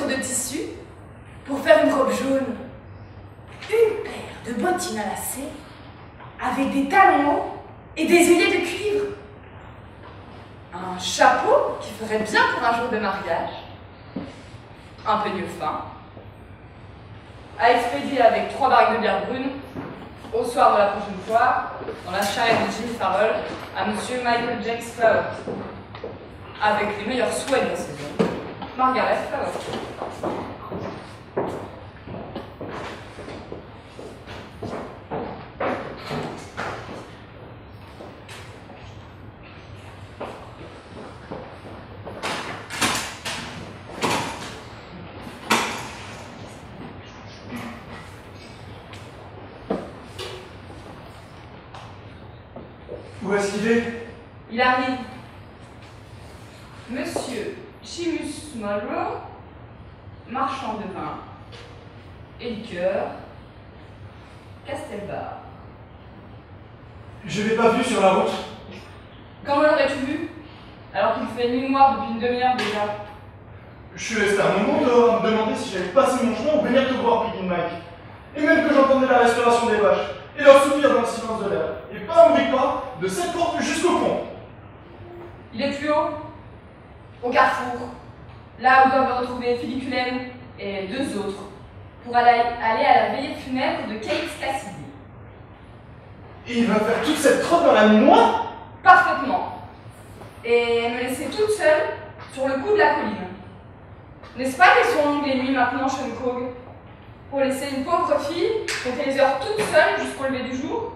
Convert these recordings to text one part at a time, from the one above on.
De tissu pour faire une robe jaune, une paire de bottines à lacets avec des talons hauts et des œillets de cuivre, un chapeau qui ferait bien pour un jour de mariage, un peigne fin, à expédier avec 3 barriques de bière brune au soir de la prochaine foire dans la charrette de Jimmy Farrell à Monsieur Michael James Flower, avec les meilleurs souhaits de la saison. Margaret Flower. Où est-ce qu'il est? Il arrive. Monsieur Chimus Monroe, marchand de vin et liqueur, Castelbar. Je l'ai pas vu sur la route. Quand l'aurais-tu vu? Alors qu'il fait nuit noire depuis une demi-heure déjà. Je suis resté un moment dehors à me demander si j'allais passer mon chemin ou venir te voir, Piggy Mike. Et même que j'entendais la respiration des vaches et leur soupir dans le silence de l'air. Et pas un bruit pas de cette porte jusqu'au pont. Il est plus haut, au carrefour, là où doivent me retrouver Philippe Cullen et 2 autres, pour aller à la veillée funèbre de Kate Cassidy. Et il va faire toute cette trotte dans la nuit noire? Parfaitement. Et me laisser toute seule sur le cou de la colline. N'est-ce pas qu'elles sont longues les nuits maintenant, Sean Cog, pour laisser une pauvre fille compter les heures toute seule jusqu'au lever du jour?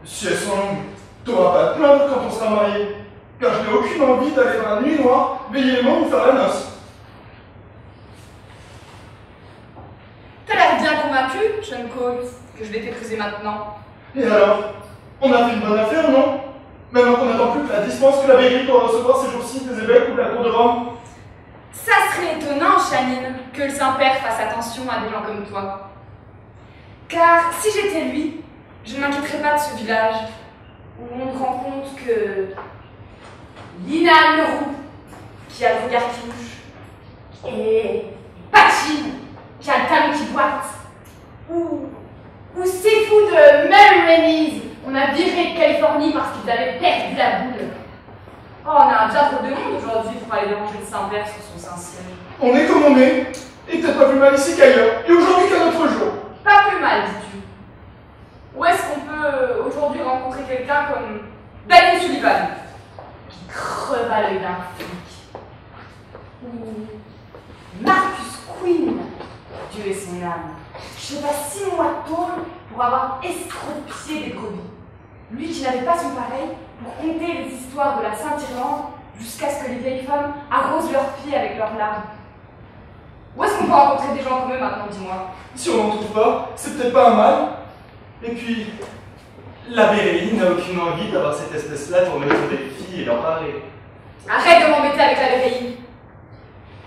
Si elles sont longues, t'auras pas à te plaindre quand on sera mariés. Car je n'ai aucune envie d'aller dans la nuit noire, veiller les mondes ou faire la noce. T'as l'air bien convaincu, Sean Cog, que je vais t'épouser maintenant. Et alors? On a fait une bonne affaire, non? Maintenant qu'on n'attend plus que la dispense que la mairie doit recevoir ces jours-ci des évêques ou de la cour de Rome. Ça serait étonnant, Chanine, que le Saint-Père fasse attention à des gens comme toi. Car si j'étais lui, je ne m'inquiéterais pas de ce village, où on ne rend compte que Lina Leroux, qui a le regard qui louche, et Patchy, qui a le talon qui boite, ou c'est fou de Mel Rainey's, on a viré de Californie parce qu'ils avaient perdu la boule. Oh, on a un bien trop de monde aujourd'hui pour aller déranger le Saint-Père sur son Saint-Ciel. On est comme on est, et peut-être pas plus mal ici qu'ailleurs, et aujourd'hui qu'un autre jour. Pas plus mal, dis-tu. Où est-ce qu'on peut aujourd'hui rencontrer quelqu'un comme Danny Sullivan, qui creva l'œil d'un flic, ou Marcus Quinn, Dieu et son âme, je sais pas, 6 mois de tôle pour avoir estropié des brebis. Lui qui n'avait pas son pareil pour conter les histoires de la Sainte-Irlande jusqu'à ce que les vieilles femmes arrosent leurs pieds avec leurs larmes. Où est-ce qu'on peut rencontrer des gens comme eux maintenant, dis-moi? Si on n'en trouve pas, c'est peut-être pas un mal. Et puis, la Béréline n'a aucune envie d'avoir cette espèce-là tournée autour des filles et leur parler. Arrête de m'embêter avec la béréine.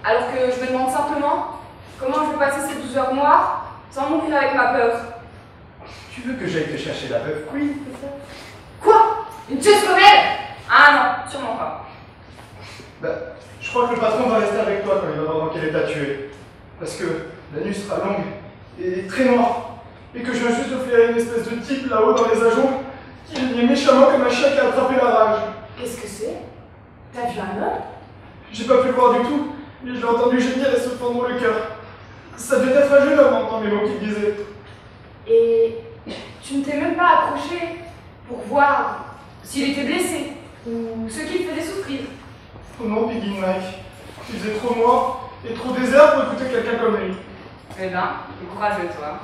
Alors que je me demande simplement comment je vais passer ces 12 heures noires sans mourir avec ma peur. Tu veux que j'aille te chercher la veuve Queen, c'est ça? Quoi? Une tueuse comme elle? Ah non, sûrement pas. Bah, je crois que le patron va rester avec toi quand il va voir dans quel état tu es. Parce que la nuit sera longue et très noire. Et que je viens juste de flairer une espèce de type là-haut dans les ajoncs qui est méchamment comme un chien qui a attrapé la rage. Qu'est-ce que c'est? T'as vu un homme? J'ai pas pu le voir du tout, mais je l'ai entendu gémir et se fendre le cœur. Ça devait être un jeune homme en entendant les mots qu'il disait. Et Tu ne t'es même pas approché pour voir s'il était blessé ou ce qu'il faisait souffrir. Oh non, Piggy Mike. Tu faisais trop noir et trop désert pour écouter quelqu'un comme lui. Eh ben, courageux toi.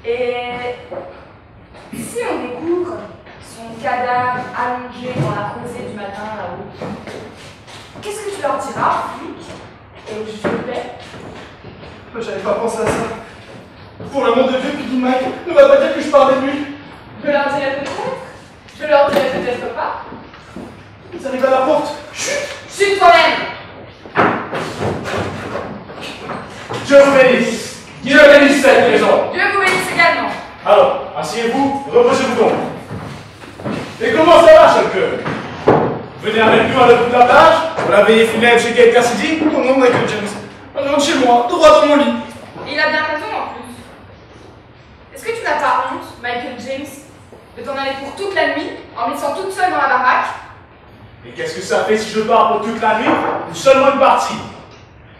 Et si on découvre son cadavre allongé dans la rosée du matin là-haut, qu'est-ce que tu leur diras, flic, et au juge de paix? J'avais pas pensé à ça. Pour l'amour de Dieu, Piggy Mike, ne va pas dire que je parlais de lui. Je leur dirai peut-être. Je leur dirai peut-être pas. Ils arrivent à la porte. Chut! Chut toi-même! Dieu vous bénisse. Dieu bénisse cette maison. Dieu vous bénisse également. Alors, asseyez-vous, reposez-vous donc. Et comment ça va, cher cœur? Venez avec nous à l'autre bout de la plage, pour la veillée funèbre chez Kate Cassidy? Oh non, Michael James. On rentre chez moi, droit dans mon lit. Il a bien raison en plus. Est-ce que tu n'as pas honte, Michael James, de t'en aller pour toute la nuit en me laissant toute seule dans la baraque? Et qu'est-ce que ça fait si je pars pour toute la nuit, ou seulement une partie?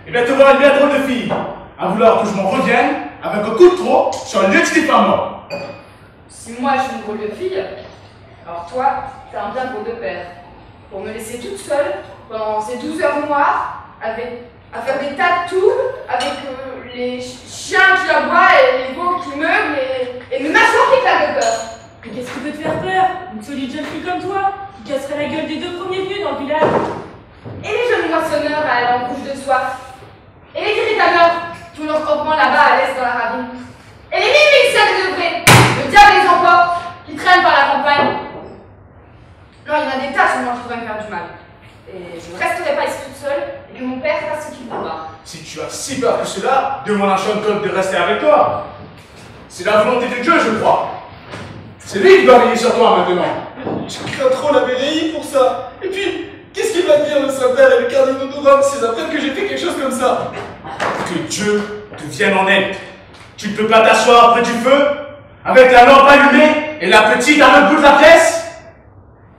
Eh bien, te voir une bien drôle de fille, à vouloir que je m'en revienne, avec un coup de trop, sur un lieu de pas mort. Si moi je suis une drôle de fille, alors toi, t'es un bien drôle de père. Pour me laisser toute seule pendant ces 12 heures noires, à faire des tas de tours, avec les chiens qui aboient et les veaux qui meurent et mes mâchoires qui claquent de peur. Mais qu'est-ce qui peut te faire peur? Une solide jeune fille comme toi, qui casserait la gueule des 2 premiers venus dans le village. Et les jeunes moissonneurs à la lampe rouge de soif. Et les grétameurs qui ont leur campement là-bas à l'est dans la ravine. Et les musiciens de Debré, le diable les emporte, qui traînent par la campagne. Non, il y en a des tas sur moi qui pourraient me faire du mal. Et je ne resterai pas ici toute seule et que mon père fasse ce qu'il voudra. Si tu as si peur que cela, demande à Sean Cobb de rester avec toi. C'est la volonté de Dieu, je crois. C'est lui qui doit veiller sur toi maintenant. Je crains trop la BRI pour ça. Et puis, qu'est-ce qu'il va dire le Saint-Père et le cardinal de Rome s'ils apprennent que j'ai fait quelque chose comme ça? Que Dieu te vienne en aide. Tu ne peux pas t'asseoir près du feu, avec la lampe allumée et la petite à l'autre bout de la pièce?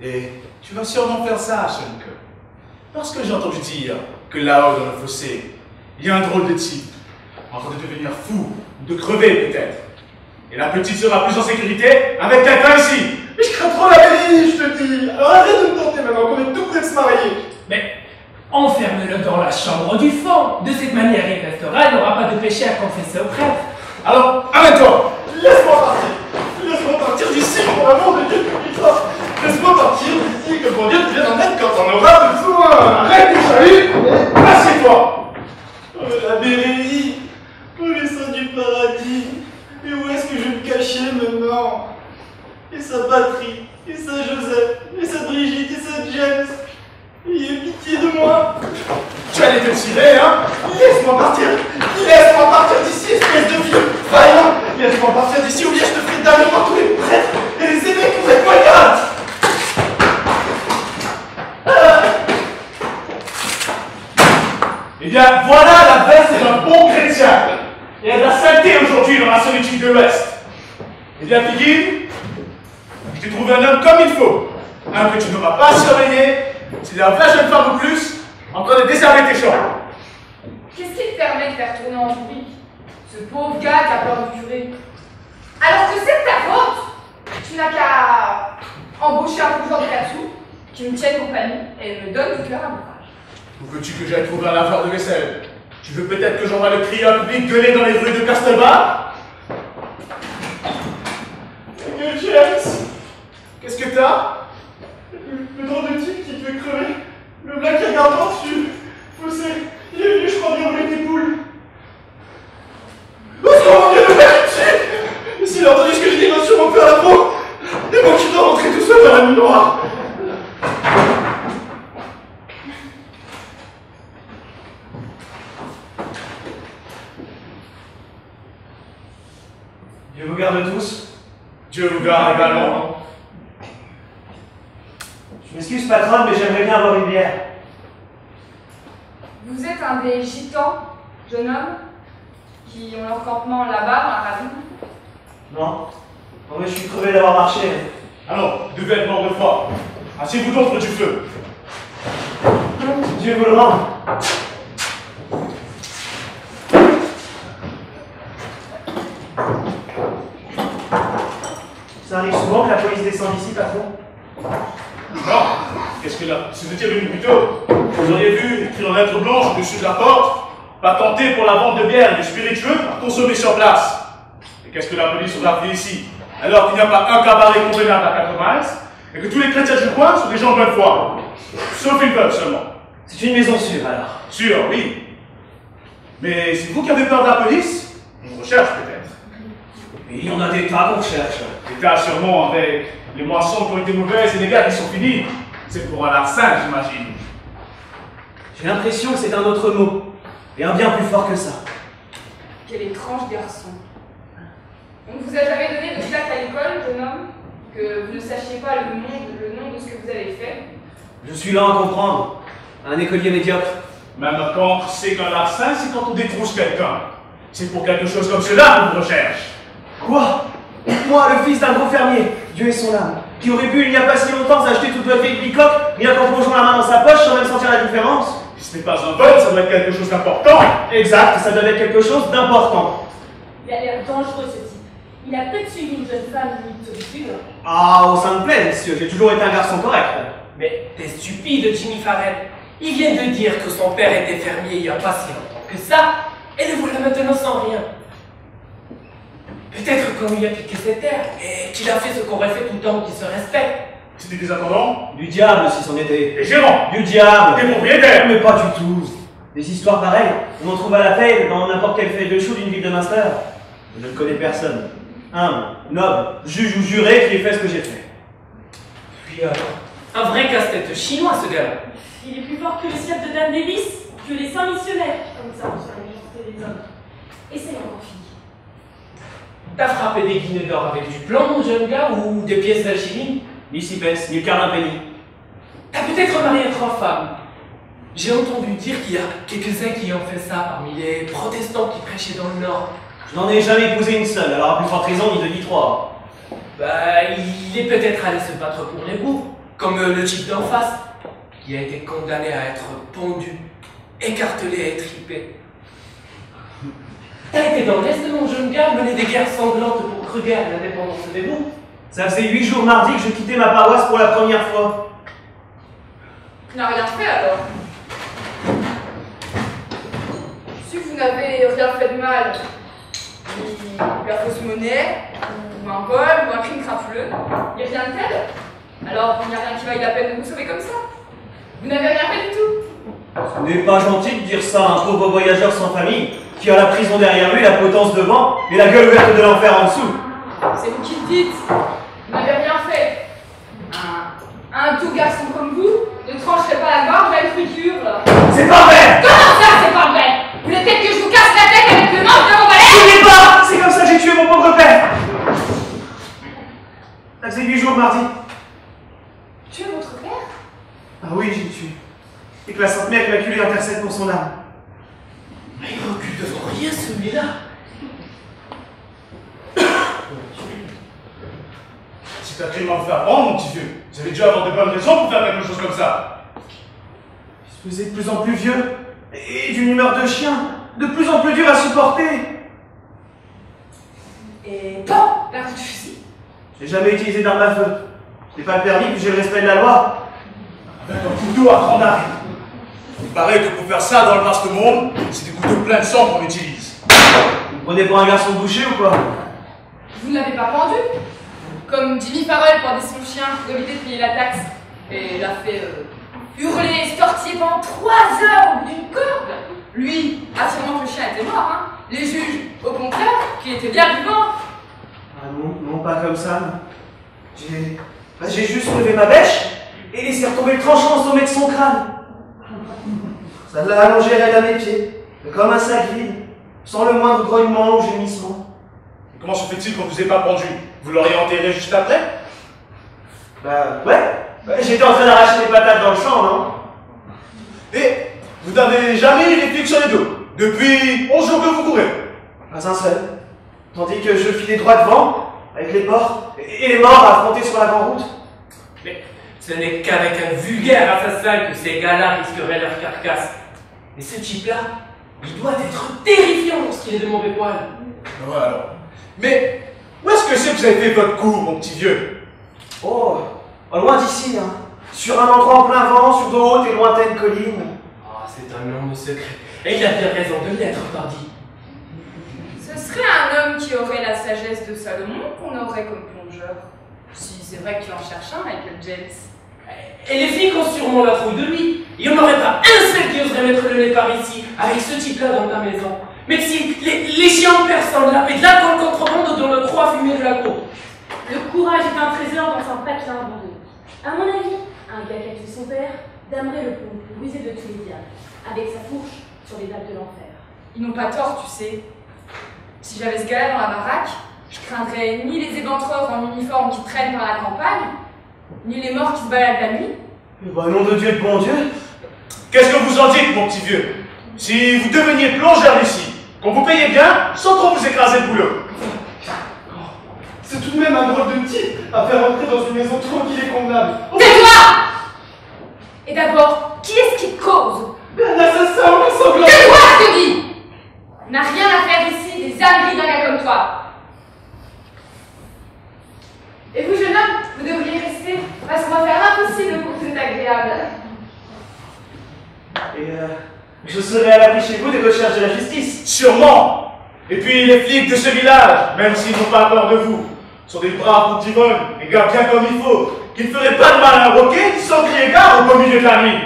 Et tu vas sûrement faire ça, Sean Cobb. Parce que j'ai entendu dire que là-haut dans le fossé, il y a un drôle de type, en train de devenir fou, ou de crever peut-être. Et la petite sera plus en sécurité avec quelqu'un ici. Mais je crains trop la BRI, je te dis. Alors arrête de me tenter maintenant qu'on est tout près de se marier. Mais enferme-le dans la chambre du fond. De cette manière, il restera, il n'aura pas de péché à confesser au prêtre. Alors, arrête-toi. Laisse-moi partir. Laisse-moi partir d'ici, pour l'amour de Dieu, putain. Laisse-moi partir d'ici, que mon Dieu te vienne en aide quand on aura besoin. Arrête, salut. Assieds-toi. Oh, la BRI. Oh, les saints du paradis. Mais où est-ce que je vais me cacher maintenant? Et sa patrie, et sa Joseph, et sa Brigitte, et sa James. Ayez pitié de moi. Tu allais te tirer, hein? Laisse-moi partir. Laisse-moi partir d'ici, espèce de vieux vaillant. Laisse-moi partir d'ici ou bien je te ferai damner par tous les prêtres et les évêques pour cette poignarde. Eh bien, voilà la veste d'un bon chrétien. Il y a de la sainteté aujourd'hui dans la solitude de l'Ouest. Eh bien, Piggy, je t'ai trouvé un homme comme il faut. Un que tu n'auras pas surveillé, s'il y a 20 jeunes femmes ou plus, en train de désherber tes champs. Qu'est-ce qui te permet de faire tourner en public ce pauvre gars qui a peur du curé? Alors que c'est de ta faute. Tu n'as qu'à embaucher un bourgeois de 4 sous qui me tienne compagnie et me donne toute leur amourage. Ou veux-tu que j'aille trouver un laveur de vaisselle? Tu veux peut-être que j'envoie le crier en public gueuler dans les rues de Castelbar? Michael James. Qu'est-ce que t'as? Le drôle de type qui te fait crever. Le black qui regarde par-dessus. Fossé. Il est venu, je crois, bien rouler tes poules. Oh mon Dieu, le black qui me tue. S'il a entendu ce que j'ai dit, il va sûrement faire la peau. Et moi qui dois rentrer tout seul dans la nuit noire. Dieu vous garde tous. Dieu vous garde également. Je m'excuse, patronne, mais j'aimerais bien avoir une bière. Vous êtes un des gitans, jeune homme, qui ont leur campement là-bas dans la ravine? Non. Non, mais je suis crevé d'avoir marché. Alors, vous devez être mort de froid. Asseyez-vous donc près du feu. Dieu vous le rende. Ça arrive souvent que la police descende ici, patron? Non. Qu'est-ce que là? Si vous étiez venu plus tôt, vous auriez vu écrit en lettres blanches au-dessus de la porte, patenté pour la vente de bière et de spiritueux à consommer sur place. Et qu'est-ce que la police aura fait ici? Alors qu'il n'y a pas un cabaret convenable à 4 miles, et que tous les chrétiens du coin sont des gens de bonne foi. Sauf une veuve seulement. C'est une maison sûre, alors. Sûr, oui. Mais c'est vous qui avez peur de la police? On recherche peut-être. Il y en a des tas qu'on cherche. Des tas sûrement avec les moissons qui ont été mauvaises et les gars qui sont finis. C'est pour un larcin, j'imagine. J'ai l'impression que c'est un autre mot. Et un bien plus fort que ça. Quel étrange garçon. On ne vous a jamais donné de claque à l'école, jeune homme? Que vous ne sachiez pas le nom de ce que vous avez fait? Je suis là à comprendre. Un écolier médiocre. Même quand c'est qu'un larcin, c'est quand on détrousse quelqu'un. C'est pour quelque chose comme cela qu'on recherche. Quoi? Moi, le fils d'un gros fermier, Dieu est son âme, qui aurait pu, il n'y a pas si longtemps, s'acheter toute votre vieille bicoque, rien qu'en plongeant la main dans sa poche sans même sentir la différence. Si ce n'est pas un vol, ça doit être quelque chose d'important. Exact, ça doit être quelque chose d'important. Il a l'air dangereux, ce type. Il a peut-être suivi une jeune femme limite solitude. Ah, au sein de plaine, monsieur, j'ai toujours été un garçon correct. Mais t'es stupide, Jimmy Farrell. Ils viennent de dire que son père était fermier il n'y a pas si longtemps que ça, et le voilà maintenant sans rien. Peut-être qu'on lui a piqué ses terres, et qu'il a fait ce qu'aurait fait tout homme qui se respecte. C'était des intendants? Du diable, si c'en était. Des gérants? Du diable. Des propriétaires? Mais pas du tout. Des histoires pareilles, on en trouve à la peine dans n'importe quelle feuille de chou d'une ville de Munster. Je ne connais personne. Humble, noble, juge ou juré qui ait fait ce que j'ai fait. Puis un vrai casse-tête chinois, ce gars-là. Il est plus fort que le siècle de Dame Davis, que les saints missionnaires, comme ça, sur la méchanceté des hommes. Et c'est encore fini. T'as frappé des guinées d'or avec du plomb, mon jeune gars, ou des pièces d'alchimie? Ni six pence, ni le quart d'un penny. T'as peut-être marié 3 femmes. J'ai entendu dire qu'il y a quelques-uns qui ont fait ça parmi les protestants qui prêchaient dans le Nord. Je n'en ai jamais épousé une seule, alors à plus forte raison, ni deux ni trois. Bah, il est peut-être allé se battre pour les bourgs, comme le type d'en face, qui a été condamné à être pendu, écartelé et étripé. T'as été dans l'Est, mon jeune gars, mener des guerres sanglantes pour crever à l'indépendance des bourgs. Ça faisait 8 jours mardi que je quittais ma paroisse pour la première fois. Tu n'as rien fait alors? Si vous n'avez rien fait de mal, ni la fausse monnaie, ou un vol, ou un crime crapuleux, il n'y a rien de tel. Alors il n'y a rien qui vaille la peine de vous sauver comme ça. Vous n'avez rien fait du tout. Ce n'est pas gentil de dire ça à un pauvre voyageur sans famille, qui a la prison derrière lui, la potence devant, et la gueule ouverte de l'enfer en dessous. C'est vous qui le dites. Vous n'avez rien fait. Un tout garçon comme vous ne trancherait pas la gorge à une friture. C'est pas vrai! Comment ça, c'est pas vrai? Vous voulez peut-être que je vous casse la tête avec le manche de mon balai? Je n'ai pas! C'est comme ça que j'ai tué mon pauvre père! Ça faisait 8 jours mardi. Tu es votre père? Ah oui, j'ai tué. Et que la Sainte Mère Immaculée intercède pour son âme. Mais il recule devant rien, celui-là. C'est un crime à vous faire prendre, mon petit vieux. Vous avez dû avoir de bonnes raisons pour faire quelque chose comme ça. Il se faisait de plus en plus vieux, et d'une humeur de chien, de plus en plus dur à supporter. Et bon, la coup de fusil. J'ai jamais utilisé d'arme à feu. Je n'ai pas le permis, puis j'ai le respect de la loi. Avec un couteau à grande arme. Il paraît que pour faire ça dans le vaste monde, c'est des couteaux pleins de sang qu'on utilise. Vous me prenez pour un garçon bouché ou quoi? Vous ne l'avez pas pendu? Comme Jimmy Farrell pendait son chien pour éviter de payer la taxe. Et l'a fait hurler et se tortiller pendant 3 heures au bout d'une corde. Lui, assurant que le chien était mort, hein. Les juges, au contraire, qu'il était bien vivant. Ah non, non pas comme ça. J'ai juste levé ma bêche et laissé retomber le tranchant au sommet de son crâne. Ça l'a allongé à mes pieds, comme un sac vide, sans le moindre grognement ou gémissement. Et comment se fait-il qu'on ne vous ait pas pendu? Vous l'auriez enterré juste après? Bah ouais, j'étais en train d'arracher des patates dans le champ, non? Et vous n'avez jamais eu les flics sur les dos depuis 11 jours que vous courez? Pas un seul. Tandis que je filais droit devant, avec les porcs et les morts affrontés sur la grande route. Mais ce n'est qu'avec un vulgaire assassin que ces gars-là risqueraient leur carcasse. Et ce type-là, il doit être terrifiant lorsqu'il est de mauvais poil. Ouais alors. Mais Où est-ce que c'est que vous avez fait votre cours, mon petit vieux? Oh, loin d'ici, hein. Sur un endroit en plein vent, sur de hautes et lointaines collines. Ah, c'est un homme secret. Et il a bien raison de l'être, pardi. Ce serait un homme qui aurait la sagesse de Salomon qu'on aurait comme plongeur. Si c'est vrai qu'il en cherche un, Michael James. Et les flics ont sûrement la trouille de lui. Il n'y en aurait pas un seul qui oserait mettre le nez par ici, avec ce type-là dans ta maison. Mais si les chiens de personne là, et de l'alcool contrebande dans le croix fumé de la cour. Le courage est un trésor dans un patelin abandonné. À mon avis, un gars qui a tué son père damerait le pont le plus rusé de tous les diables, avec sa fourche sur les dalles de l'enfer. Ils n'ont pas tort, tu sais. Si j'avais ce gars-là dans la baraque, je craindrais ni les éventreurs en uniforme qui traînent par la campagne, ni les morts qui se baladent la nuit. Bah, nom de Dieu de bon Dieu. Qu'est-ce que vous en dites, mon petit vieux? Si vous deveniez plongeur ici, qu'on vous payait bien, sans trop vous écraser le boulot. C'est tout de même un drôle de type à faire entrer dans une maison tranquille et convenable. Tais-toi! Et d'abord, qui est-ce qui cause? Un assassin, un sanglant. Tais-toi, je te dis! On n'a rien à faire ici des âneries d'un gars comme toi. Et vous, jeune homme, vous devriez rester, parce qu'on va faire l'impossible pour que vous êtes agréable. Et je serai à l'abri chez vous des recherches de la justice. Sûrement. Et puis les flics de ce village, même s'ils n'ont pas peur de vous, sont des braves petits vols, des gars bien comme il faut, qui ne feraient pas de mal à un roquet sans crier gare au beau milieu de la nuit.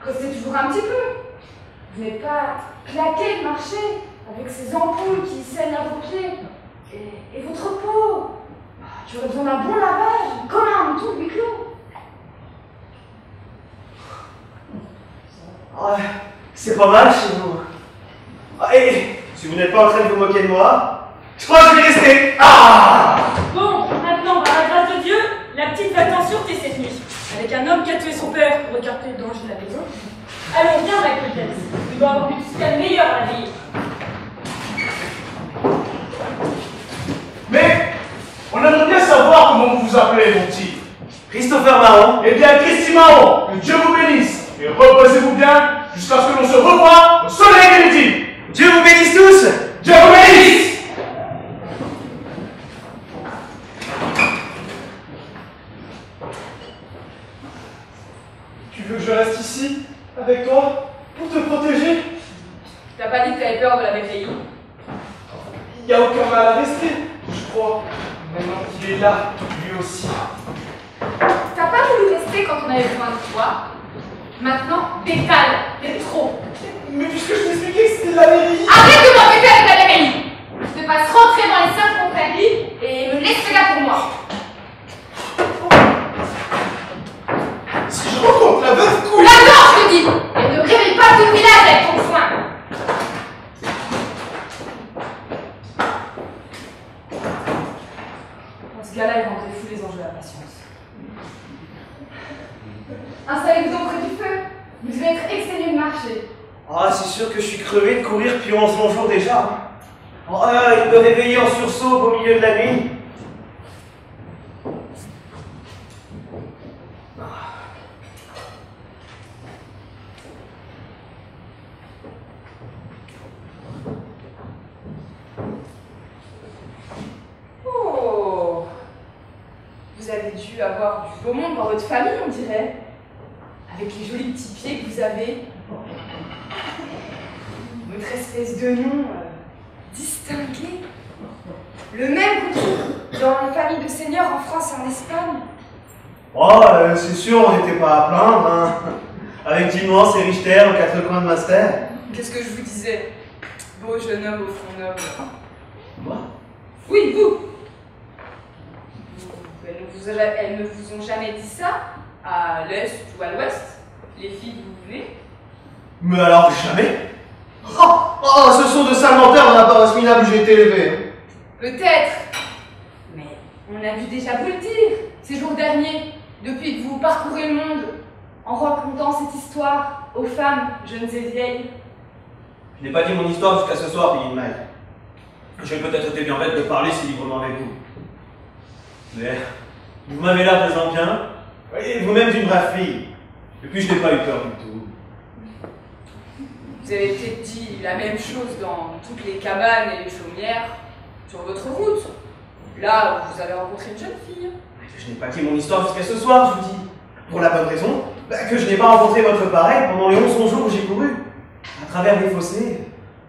Causez toujours un petit peu. Vous n'êtes pas claqué de marcher avec ces ampoules qui saignent à vos pieds. Et votre peau. Tu aurais besoin d'un bon lavage, comme un mouton de huis clos. Ah, c'est pas mal chez vous. Ah, et si vous n'êtes pas en train de vous moquer de moi, je crois que je vais rester. Ah! Bon, maintenant, par la grâce de Dieu, la petite va en sûreté cette nuit, avec un homme qui a tué son père pour écarter le danger de la maison. Allons, viens, Michael James. Il doit avoir vu tout ce qu'il y a de meilleur à la vie. Mais on aimerait bien savoir comment vous vous appelez, mon petit. Christopher Marron. Eh bien, Christy Marron, que Dieu vous bénisse. Et reposez-vous bien jusqu'à ce que l'on se revoie au soleil de midi. Dieu vous bénisse tous. Dieu vous bénisse. Tu veux que je reste ici, avec toi, pour te protéger? T'as pas dit que t'avais peur de la BPI? Il n'y a aucun mal à rester, je crois. Maintenant qu'il est là, lui aussi. T'as pas voulu rester quand on avait besoin de toi? Maintenant, décale, t'es trop. Mais puisque je t'expliquais que c'était de la mairie. Arrête de m'embêter avec la BPI! Je te fasse rentrer dans les 5 compagnies et me laisse ce gars pour moi. Si je rencontre la veuve couille. Là-dedans, je te dis! Et ne réveille pas tout le village avec ton soin! Ce gars-là, il rendrait fou les anges de la patience. Installez-vous donc près du feu. Vous devez être exténué de marcher. Ah, c'est sûr que je suis crevé de courir depuis 11 longs jours déjà. Oh, il me réveiller en sursaut au milieu de la nuit. Oh! Vous avez dû avoir du beau monde dans votre famille, on dirait. Avec les jolis petits pieds que vous avez. Votre espèce de nom distingué. Le même qu'on dans les familles de seigneurs en France et en Espagne. Oh, c'est sûr, on n'était pas à plaindre, hein. Avec d'immenses et riches terres aux quatre coins de Master. Qu'est-ce que je vous disais? Beau jeune homme au front noble. Moi? Oui, vous! Elles ne vous ont jamais dit ça? À l'est ou à l'ouest? Les filles que vous venez? Mais alors, jamais? Oh, ce sont de sales menteurs dans la paroisse minable où j'ai été élevé. Peut-être. Mais on a dû déjà vous le dire, ces jours derniers, depuis que vous parcourez le monde, en racontant cette histoire aux femmes, jeunes et vieilles. Je n'ai pas dit mon histoire jusqu'à ce soir, Piggy Mike. J'ai peut-être été bien bête de parler si librement avec vous. Mais vous m'avez là présent bien, et vous-même d'une brave fille. Et puis je n'ai pas eu peur du tout. Vous avez peut-être dit la même chose dans toutes les cabanes et les chaumières sur votre route. Là, vous avez rencontré une jeune fille. Je n'ai pas dit mon histoire jusqu'à ce soir, je vous dis. Pour la bonne raison que je n'ai pas rencontré votre pareil pendant les 11 jours où j'ai couru. À travers les fossés,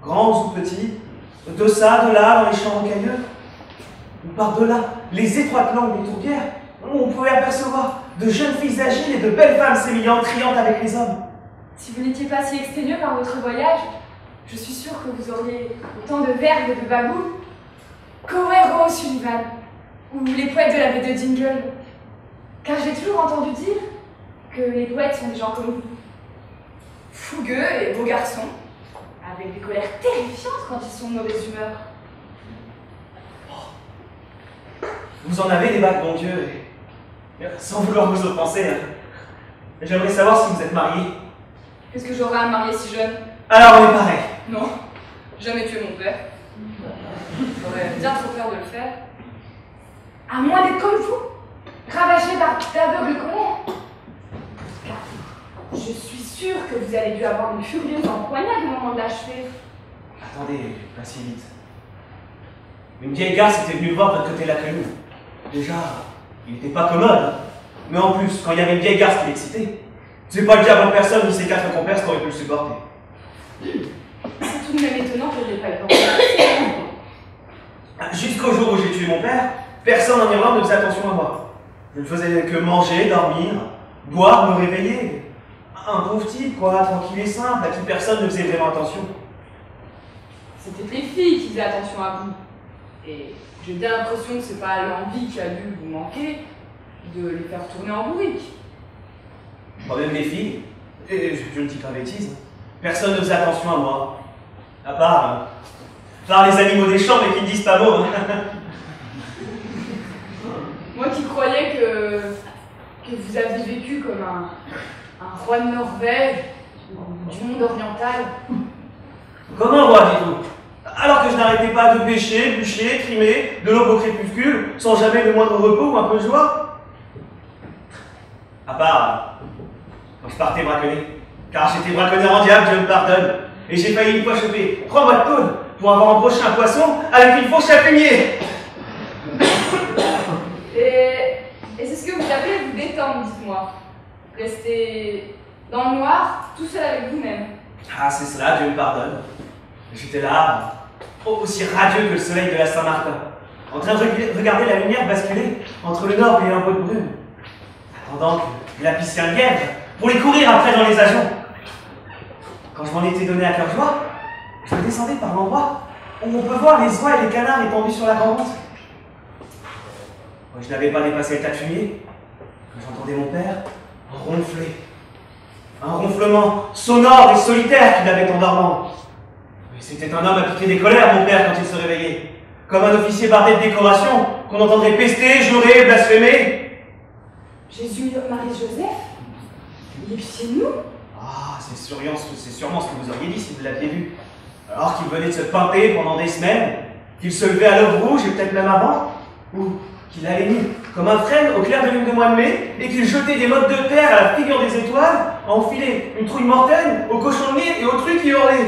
grands ou petits, de ça, de là, dans les champs rocailleux. Ou par-delà, les étroites langues des tourbières, où on pouvait apercevoir de jeunes filles agiles et de belles femmes sémillantes, criantes avec les hommes. Si vous n'étiez pas si exténueux par votre voyage, je suis sûre que vous auriez autant de verve et de babou qu'Homer Rowe Sullivan, ou les poètes de la baie de Dingle. Car j'ai toujours entendu dire que les poètes sont des gens comme vous. Fougueux et beaux garçons, avec des colères terrifiantes quand ils sont de mauvaise humeur. Vous en avez des bacs, mon Dieu, et sans vouloir vous offenser, hein. J'aimerais savoir si vous êtes marié. Qu'est-ce que j'aurais à me marier si jeune? Alors on est pareil. Non, jamais tué mon père. J'aurais bien trop peur de le faire. À moins d'être comme vous, ravagé par d'aveugle colère. Car je suis sûre que vous avez dû avoir une furieuse empoignade au moment de l'achever. Attendez, pas si vite. Une vieille garce était venue voir de votre côté de la caillou. Déjà, il n'était pas commode. Mais en plus, quand il y avait une vieille garce qui l'excitait, c'est pas le diable en personne ni ses 4 compères qui auraient pu le supporter. C'est tout de même étonnant que je n'ai pas le temps. Jusqu'au jour où j'ai tué mon père, personne en Irlande ne faisait attention à moi. Je ne faisais que manger, dormir, boire, me réveiller. Un pauvre type, quoi, tranquille et simple, à qui personne ne faisait vraiment attention. C'était les filles qui faisaient attention à vous. Et j'ai bien l'impression que c'est pas l'envie qui a dû vous manquer de les faire tourner en bourrique. Moi-même les filles, et je ne dis pas bêtise, personne ne faisait attention à moi. À part les animaux des champs, mais qui ne disent pas mot. Moi qui croyais que vous aviez vécu comme un roi de Norvège ou du monde oriental. Comment roi, dites-vous? Alors que je n'arrêtais pas de pêcher, bûcher, trimer, de l'aube au crépuscule, sans jamais le moindre repos ou un peu de joie. À part quand je partais braconner. Car j'étais braconneur en diable, Dieu me pardonne. Et j'ai failli une fois choper 3 mois de tôle pour avoir embauché un poisson avec une fourche à fumier. Et c'est ce que vous appelez vous détendre, dites-moi. Rester dans le noir, tout seul avec vous-même. Ah, c'est cela, Dieu me pardonne. J'étais là, aussi radieux que le soleil de la Saint-Martin, en train de regarder la lumière basculer entre le nord et un peu de brume, attendant que lapisse un lièvre pour les courir après dans les ajoncs. Quand je m'en étais donné à cœur joie, je me descendais par l'endroit où on peut voir les oies et les canards étendus sur la grande route. Je n'avais pas dépassé le tas de fumier quand j'entendais mon père ronfler. Un ronflement sonore et solitaire qu'il avait en dormant. Mais c'était un homme à piquer des colères, mon père, quand il se réveillait. Comme un officier bardé de décoration qu'on entendrait pester, jurer, blasphémer. Jésus, Marie, Joseph, il est pieds nous. Ah, c'est sûrement ce que vous auriez dit si vous l'aviez vu. Alors qu'il venait de se pinter pendant des semaines, qu'il se levait à l'aube rouge et peut-être même avant, ou qu'il allait nu comme un frêne au clair de lune de mois de mai, et qu'il jetait des mottes de terre à la figure des étoiles, à enfiler une trouille mortelle aux cochons de nez et aux trucs qui hurlaient.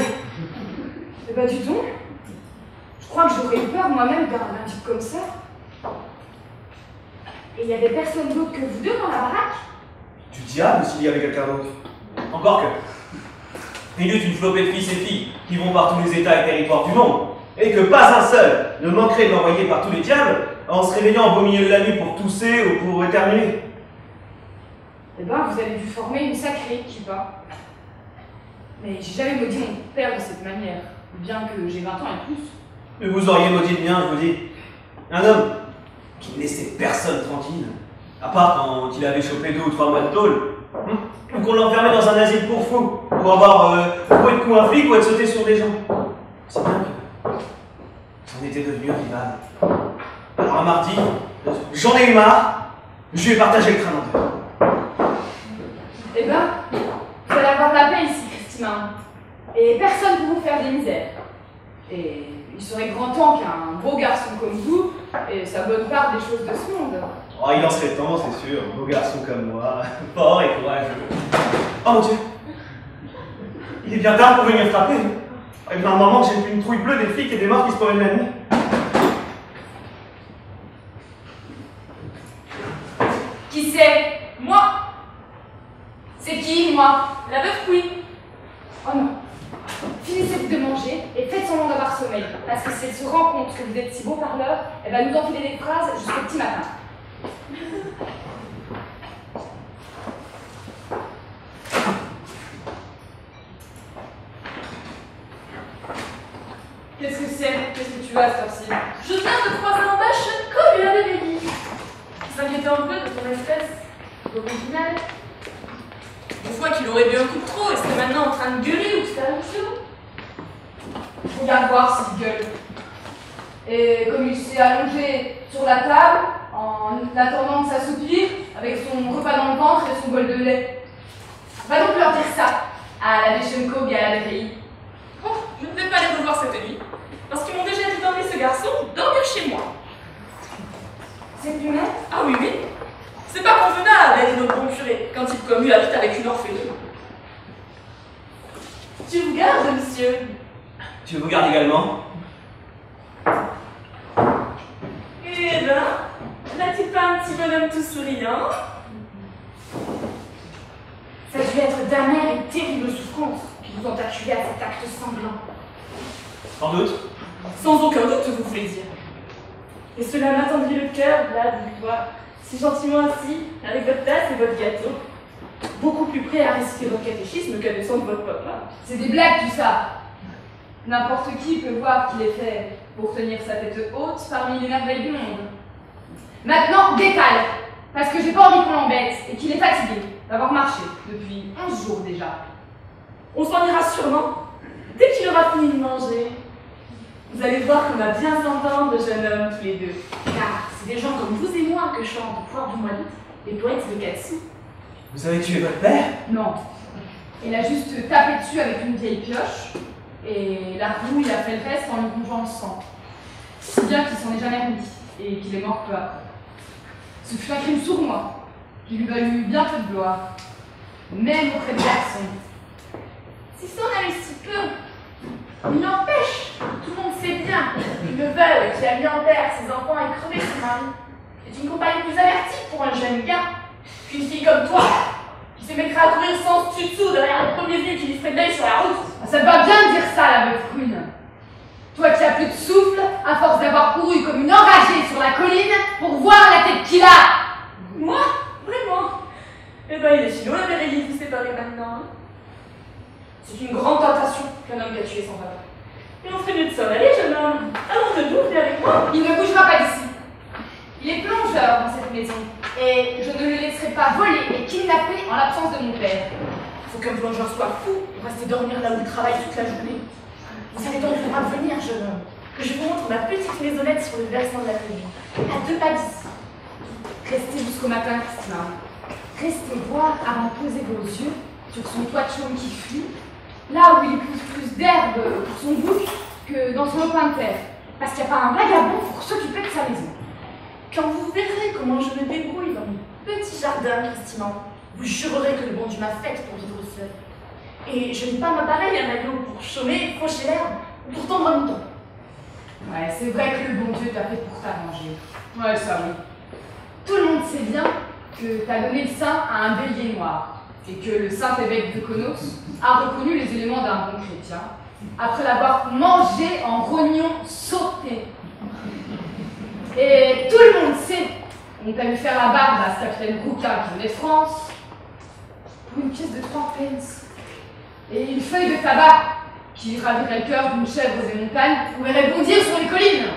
Eh ben, dis donc, je crois que j'aurais eu peur moi-même d'un type comme ça. Et il n'y avait personne d'autre que vous deux dans la baraque? Du diable s'il y avait quelqu'un d'autre. Encore que. Il y eut une flopée de fils et filles qui vont par tous les états et territoires du monde, et que pas un seul ne manquerait de l'envoyer par tous les diables en se réveillant au beau milieu de la nuit pour tousser ou pour éternuer. Eh ben, vous avez dû former une sacrée équipe, hein. Mais j'ai jamais maudit mon père de cette manière, bien que j'ai 20 ans et plus. Mais vous auriez maudit le mien, je vous dis. Un homme qui ne laissait personne tranquille, à part quand il avait chopé 2 ou 3 mois de tôle, ou qu'on l'enfermait dans un asile pour fous, pour avoir trouvé de coup un flic ou être sauté sur des gens. C'est bien que j'en étais devenu rival. Alors un mardi, j'en ai eu marre, je lui ai partagé le crâne en deux. Eh ben, vous allez avoir de la paix ici, Christina. Et personne pour vous faire des misères. Et il serait grand temps qu'un beau garçon comme vous ait sa bonne part des choses de ce monde. Oh, il en serait temps, c'est sûr, un beau garçon comme moi, fort et courageux. Oh mon Dieu! Il est bien tard pour venir frapper. Il y a un moment que j'ai vu une trouille bleue, des flics et des morts qui se promènent la nuit. Qui c'est? Moi, C'est qui, moi? la veuve Queen. Oh non. Finissez de manger et faites semblant d'avoir sommeil. Parce que si elle se rend compte que vous êtes si beau parleur, elle va nous enfiler des phrases jusqu'au petit matin. Qu'est-ce que c'est? Qu'est-ce que tu veux à cette heure-ci? Je viens de croiser en bas Sean Cole et la Baby. Je s'inquiétait un peu de ton espèce originale. Une fois qu'il aurait bu un coup de trop et serait maintenant en train de gueuler ou se faire un show. Regarde voir s'il gueule. Et comme il s'est allongé sur la table, en attendant que ça soupire, avec son repas dans le ventre et son bol de lait. Va donc leur dire ça, à la Deschenko et à la Béry. Oh, je ne vais pas les revoir cette nuit, parce qu'ils m'ont déjà dit d'emmener ce garçon dormir chez moi. C'est plus net? Ah oui, oui. C'est pas convenable d'être notre bon curé quand il commue habite avec une orpheline. Tu vous gardes, monsieur? Tu vous gardes également? Eh ben, n'a-t-il pas un petit bonhomme tout souriant? Ça a dû être d'amères et terribles souffrances qui vous ont acculé à cet acte sanglant. Sans doute. Sans aucun doute, vous voulez dire. Et cela m'attendrit le cœur, là, de vous voir, si gentiment assis, avec votre tasse et votre gâteau, beaucoup plus prêt à réciter votre catéchisme qu'à descendre votre papa. C'est des blagues tout ça. N'importe qui peut voir qu'il est fait pour tenir sa tête haute parmi les merveilles du monde. Maintenant, décale, parce que j'ai pas envie qu'on l'embête et qu'il est fatigué d'avoir marché depuis 11 jours déjà. On s'en ira sûrement, dès qu'il aura fini de manger. Vous allez voir qu'on va bien s'entendre, jeunes hommes, tous les deux. Car c'est des gens comme vous et moi que chantent au poire du mois d'août, les poètes de Katsu. Vous avez tué votre père? Non. Il a juste tapé dessus avec une vieille pioche, et la rouille a fait le reste en lui plongeant le sang. Si bien qu'il s'en est jamais remis, et qu'il est mort peu après. Ce fut un crime sournois, qui lui valut bien peu de gloire, même auprès de Jackson. Si ça en a eu si peu, il n'empêche, tout le monde sait bien que le veuve qui a mis en terre ses enfants et crevé son mari est une compagnie plus avertie pour un jeune gars qu'une fille comme toi, qui se mettrait à courir sans tutu derrière le premier vieux qui lui ferait de l'œil sur la route. Ça te va bien de dire ça, la veuve prune. Toi qui as plus de souffle, à force d'avoir couru comme une enragée sur la colline pour voir la tête qu'il a. Moi? Vraiment? Eh ben, il est finot, la Bérélie, vous séparez maintenant. Hein. C'est une grande tentation qu'un homme qui a tué son papa. Et on ferait mieux de s'en aller, jeune homme. Allons debout, venez avec moi. Il ne bougera pas d'ici. Il est plongeur dans cette maison, et je ne le laisserai pas voler et kidnapper en l'absence de mon père. Faut qu'un plongeur soit fou pour rester dormir là où il travaille toute la journée. Vous allez donc devoir venir, jeune homme, que je vous montre ma petite maisonnette sur le versant de la colline, à 2 pas d'ici. Restez jusqu'au matin, Christina. Restez voir avant de poser vos yeux sur son toit de chaume qui fuit, là où il pousse plus d'herbe pour son bouc que dans son lopin de terre, parce qu'il n'y a pas un vagabond pour s'occuper de sa maison. Quand vous verrez comment je me débrouille dans mon petit jardin, Christina, vous jurerez que le bon Dieu m'a faite pour vivre seule. Et je n'ai pas ma pareille à maillot pour chômer, faucher l'herbe ou pour tendre un mouton. Ouais, c'est vrai que le bon Dieu t'a fait pour t'arranger. Ouais, ça oui. Tout le monde sait bien que t'as donné le sein à un bélier noir, et que le saint évêque de Konos a reconnu les éléments d'un bon chrétien, après l'avoir mangé en rognon sauté. Et tout le monde sait qu'on t'a vu faire la barbe à ce capitaine Rouquin qui venait de France pour une pièce de 3 pence. Et une feuille de tabac qui ravirait le cœur d'une chèvre des montagnes pouvait rebondir sur les collines.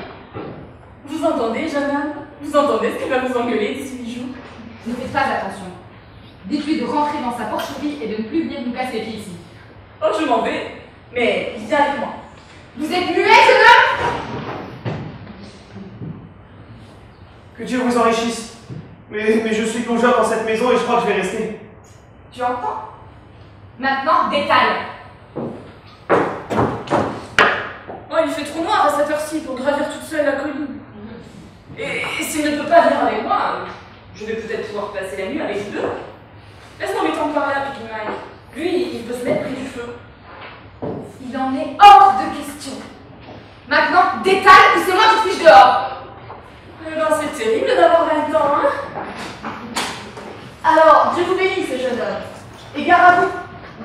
Vous entendez, jeune homme? Vous entendez ce qu'il va vous engueuler d'ici 8 jours? Ne faites pas attention. Dites-lui de rentrer dans sa porcherie et de ne plus venir nous casser les pieds ici. Oh, je m'en vais, mais viens avec moi. Vous êtes muet, jeune homme? Que Dieu vous enrichisse. Mais je suis plongeur dans cette maison et je crois que je vais rester. Tu entends? Maintenant, détaille. Oh, il fait trop noir à cette heure-ci pour gravir toute seule la colline. Et s'il ne peut pas venir avec moi, je vais peut-être pouvoir passer la nuit avec vous deux. Laisse-moi m'étendre par là, Pekin Mike. Lui, il peut se mettre près du feu. Il en est hors de question. Maintenant, détaille ou c'est moi qui te fiche dehors. Eh ben, c'est terrible d'avoir 20 ans, hein? Et gare à vous,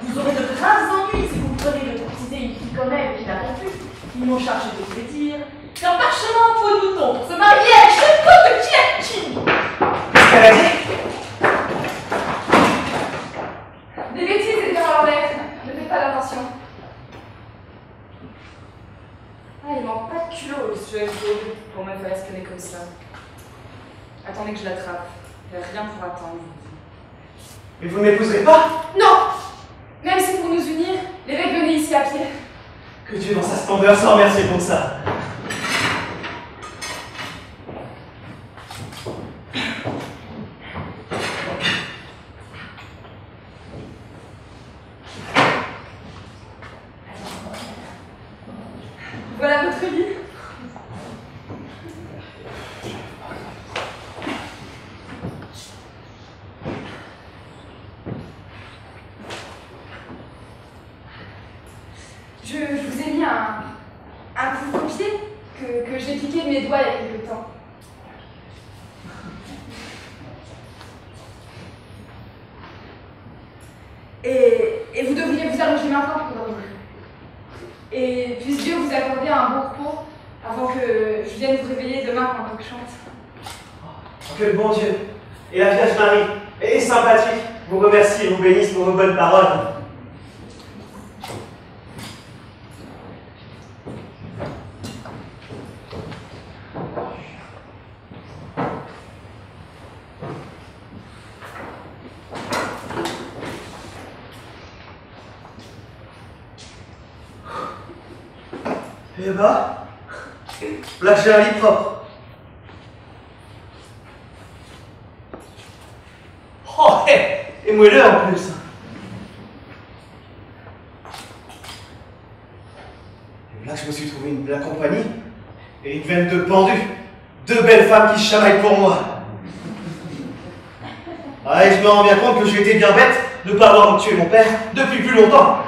vous aurez de graves ennuis si vous prenez de courtiser une fille comme elle qui n'a pas pu. Ils m'ont chargé de vous dire qu'un parchemin en peau de mouton pour se marier avec cette côte de qui est qui. Qu'est-ce qu'elle a dit? Des bêtises et des en l'air. Ne faites pas d'attention. Ah, il manque pas de culot, ce jeu pour me faire espionner comme ça. Attendez que je l'attrape. Il n'y a rien pour attendre. Mais vous ne m'épouserez pas? Non! Même si pour nous unir, l'évêque venait ici à pied. Que Dieu dans sa splendeur soit remercié pour ça. Voilà votre lit. Je vous ai mis un couvre-pied que j'ai piqué de mes doigts il y a quelque temps. Et vous devriez vous allonger maintenant pour dormir. Et puisse Dieu vous accorder un bon repos avant que je vienne vous réveiller demain pendant que je chante. Oh, que le bon Dieu et la Vierge Marie et sympathique vous remercie et vous bénissent pour vos bonnes paroles. Eh bah, là j'ai un lit propre. Oh, et moelleux en plus. Et là je me suis trouvé la compagnie et une veine de pendu. Deux belles femmes qui chamaillent pour moi. Ah, et je me rends bien compte que j'ai été bien bête de ne pas avoir tué mon père depuis plus longtemps.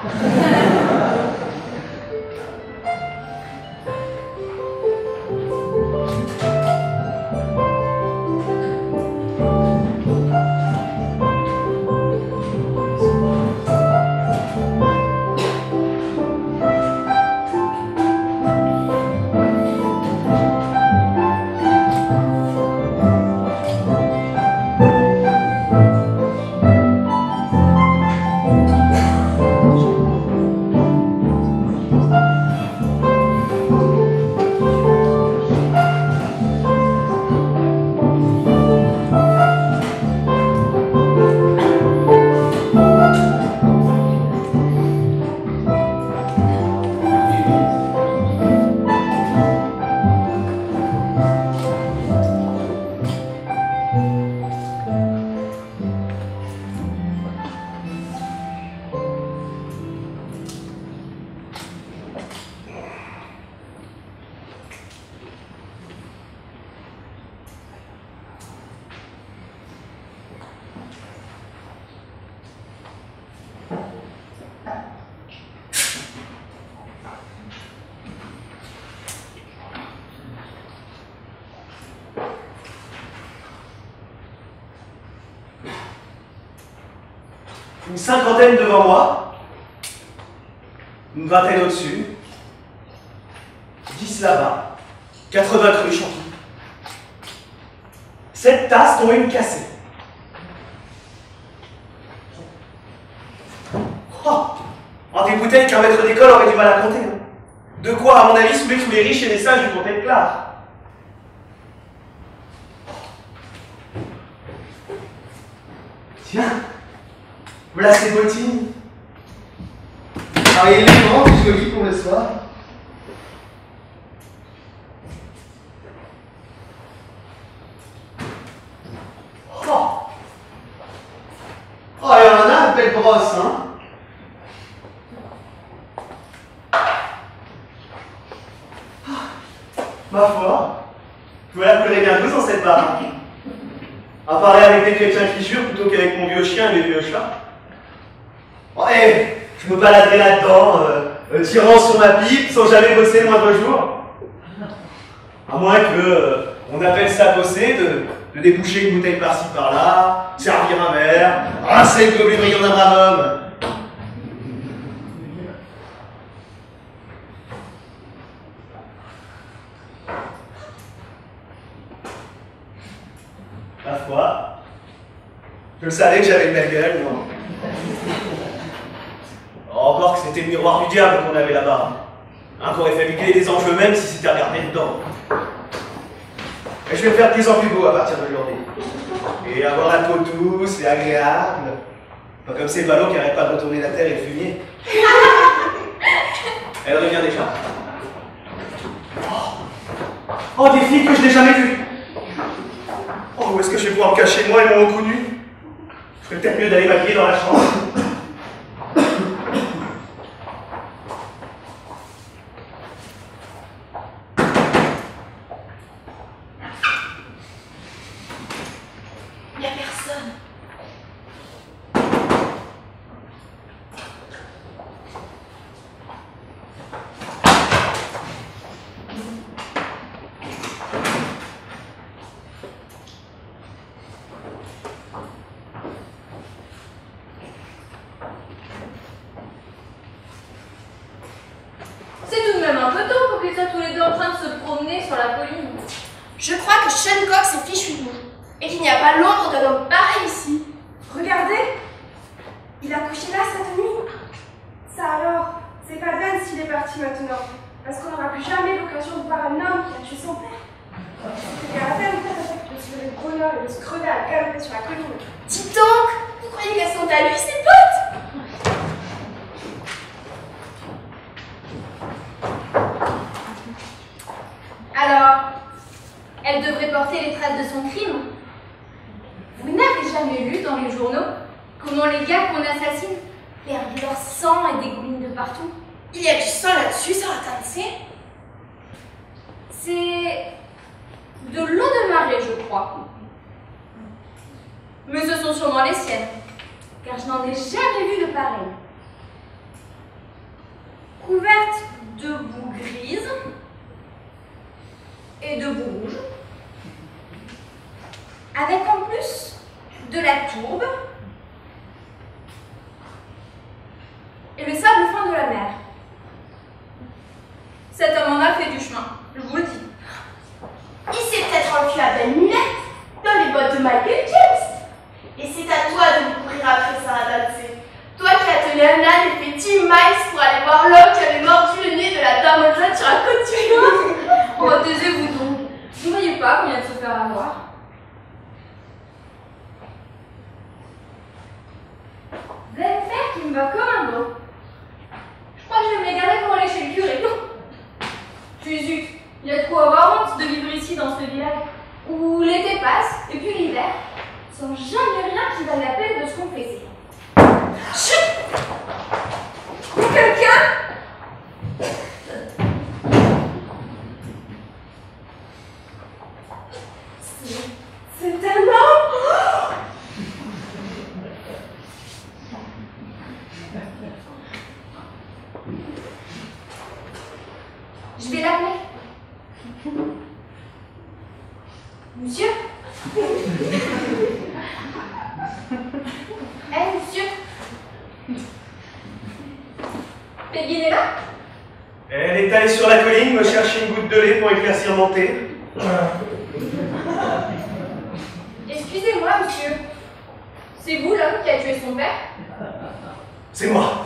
Une cinquantaine devant moi, une vingtaine au-dessus, 10 là-bas, 80 cruches en tout. 7 tasses dont une cassée. Oh, des bouteilles qu'un maître d'école aurait du mal à compter. Hein. De quoi, à mon avis, saouler tous les riches et les sages du comté de Clare. Tiens, voilà ces bottines. Ah, élégantes et jolies pour le soir. Oh, il y en a une belle brosse, hein. Ma foi, je vois la pleurer bien douce dans cette baraque. À parler avec des chrétiens qui jurent plutôt qu'avec mon vieux chien et mes vieux chats. Ouais, je me baladerai là-dedans, tirant sur ma pipe sans jamais bosser le moindre jour. À moins que on appelle ça bosser de déboucher une bouteille par-ci par-là, servir un verre, rincer le gobelet brillant d'un brave homme. Ma foi, je savais que j'avais une belle gueule, non? Encore que c'était le miroir du diable qu'on avait là-bas. Hein, qu'aurait fait piquer des anges eux-mêmes si c'était regardé dedans. Et je vais me faire de plus en plus beau à partir d'aujourd'hui. Et avoir la peau douce et agréable. Pas comme ces ballons qui n'arrêtent pas de retourner la terre et le fumier. Elle revient déjà. Oh, des filles que je n'ai jamais vues. Oh, où est-ce que je vais pouvoir me cacher moi et mon haut nu? Je ferais peut-être mieux d'aller m'habiller dans la chambre. Il n'y a personne. C'est tout de même un peu tôt pour qu'ils soient tous les deux en train de se promener sur la colline. Je crois que Sean Cox est fichu de nous, et qu'il n'y a pas l'ombre d'un homme pareil ici. Regardez, il a couché là cette nuit. Ça alors, c'est pas Ben s'il est parti maintenant, parce qu'on n'aura plus jamais l'occasion de voir un homme qui a tué son père. Regardez de se lever le bonheur et de se crever à galoper sur la colline. Dis donc, vous croyez qu'elles sont à lui, ses potes? Alors, elle devrait porter les traces de son crime. Vous n'avez jamais lu dans les journaux comment les gars qu'on assassine perdent leur sang et dégoulinent de partout? Il y a du sang là-dessus, ça va t'intéresser. C'est de l'eau de marée, je crois. Mais ce sont sûrement les siennes, car je n'en ai jamais vu de pareil. Couverte de boue grise et de boue rouge, avec en plus de la tourbe et le sable fin de la mer. Cet homme en a fait du chemin, je vous le dis. Il s'est peut-être enfui à belle lunette dans les bottes de Michael James. Et c'est à toi de me courir après Sarah Dempsey. Toi qui as tenu un âne et fait 10 miles pour aller voir l'homme qui avait mordu le nez de la dame au jaune sur la côte du Nord. Oh, taisez-vous donc. Vous ne voyez pas qu'on vient de se faire avoir? Vous allez me faire qu'il me va comme un dos. Je crois que je vais me les garder pour aller chez le curé. Puis zut, il y a de quoi avoir honte de vivre ici dans ce village où l'été passe et puis l'hiver, sans jamais rien qui vaille la peine de se confesser. Chut! Il y a quelqu'un? C'est un homme? Je vais l'appeler. Monsieur? Monsieur? Peggy est là? Elle est allée sur la colline me chercher une goutte de lait pour éclaircir mon thé. Excusez-moi, monsieur. C'est vous l'homme qui a tué son père? C'est moi.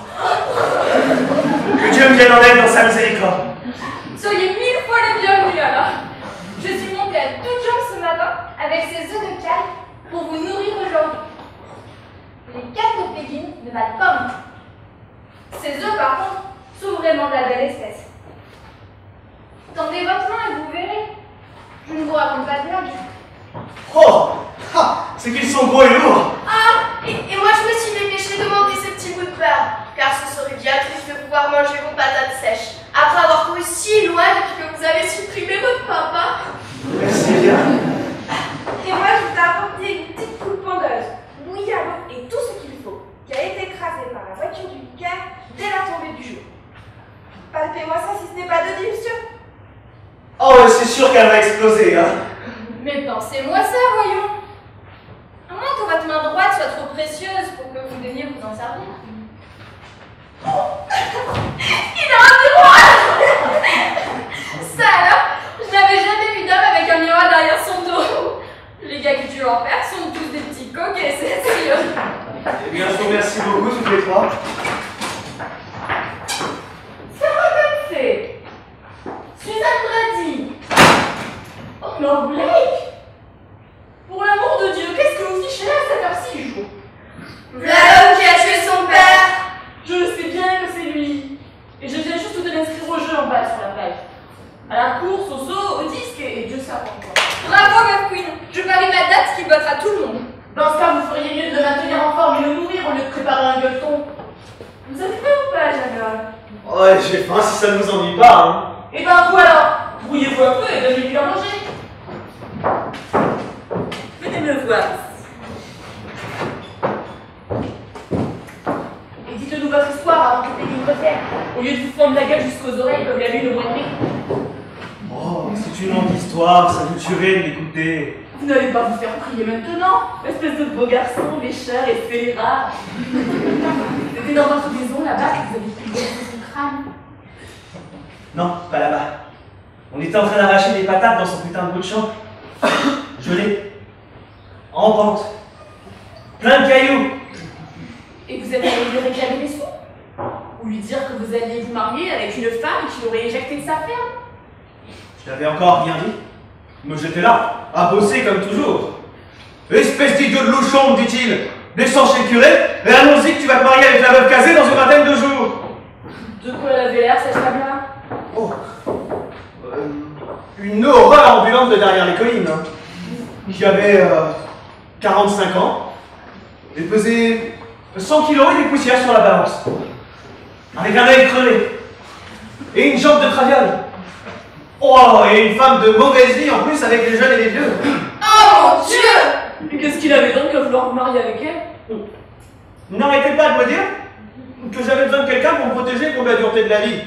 Que Dieu me vienne en aide dans sa miséricorde. Soyez 1000 fois les bienvenus alors. Je suis montée à toutes jambes ce matin avec ces œufs de caille pour vous nourrir aujourd'hui. Les 4 de Pékin ne valent pas moins. Ces œufs par contre sont vraiment de la belle espèce. Tendez votre main et vous verrez. Je ne vous raconte pas de blague. Oh, c'est qu'ils sont gros et lourds. Ah, et moi je me suis dépêchée de monter ce petit bout de pain, car ce serait bien triste de pouvoir manger vos patates sèches, après avoir couru si loin depuis que vous avez supprimé votre papa. Merci bien. Et moi, je vous ai apporté une petite poule pondeuse, bouillie à l'eau et tout ce qu'il faut, qui a été écrasée par la voiture du vicaire dès la tombée du jour. Palpez-moi ça si ce n'est pas de dit, monsieur. Oh, c'est sûr qu'elle va exploser, hein. Mais pensez-moi ça, voyons. vous en servir. Il a un miroir. Ça alors, je n'avais jamais vu d'homme avec un miroir derrière son dos. Les gars qui tuent leur père sont tous des petits coquets, c'est sûr. Eh bien, je vous remercie beaucoup, toutes les trois. Ça va comme c'est. Suzanne Brady. Oh non, Blake. Pour l'amour de Dieu, qu'est-ce que vous fichez là à cette heure-ci, jour? Voilà l'homme qui a tué son père. Je sais bien que c'est lui. Et je viens juste de l'inscrire au jeu en bas sur la plage. À la course, au saut, au disque et Dieu sait pourquoi. Bravo, Meuf Queen. Je parie ma date qui bottera tout le monde. Dans ce cas, vous feriez mieux de le maintenir en forme et le nourrir au lieu de préparer un gueuleton. Vous avez faim ou pas, Jacob? Ouais, j'ai faim si ça ne vous ennuie pas, hein. Eh ben vous alors, brouillez-vous un peu et donnez-lui à manger. Venez me voir. Et dites-nous votre histoire avant que Peggy revienne. Au lieu de vous fendre la gueule jusqu'aux oreilles comme la lune au mois de mai. Oh, c'est une longue histoire, ça vous tuerait de l'écouter. Vous n'allez pas vous faire prier maintenant, espèce de beau garçon, lécheur et scélérat. C'était dans votre maison là-bas que vous avez pu bercer son crâne. Non, pas là-bas. On était en train d'arracher des patates dans son putain de bout de champ. Gelé. En pente. Plein de cailloux. Et vous êtes allé lui réclamer des sous? Ou lui dire que vous alliez vous marier avec une femme qui l'aurait éjecté de sa ferme? Je n'avais encore rien dit. Mais j'étais là, à bosser comme toujours. Espèce d'idiot de louchon, me dit-il. Descends chez le curé, et annonce que tu vas te marier avec la veuve casée dans une vingtaine de jours. De quoi elle avait l'air, cette femme-là? Oh. Une horreur ambulante de derrière les collines. Hein. Qui avait 45 ans. Et pesait 100 kilos et des poussières sur la balance. Avec un œil crevé. Et une jambe de traviole. Oh, et une femme de mauvaise vie en plus avec les jeunes et les vieux. Oh mon Dieu. Et qu'est-ce qu'il avait donc à vouloir vous marier avec elle? N'arrêtez pas de me dire que j'avais besoin de quelqu'un pour me protéger contre la dureté de la vie.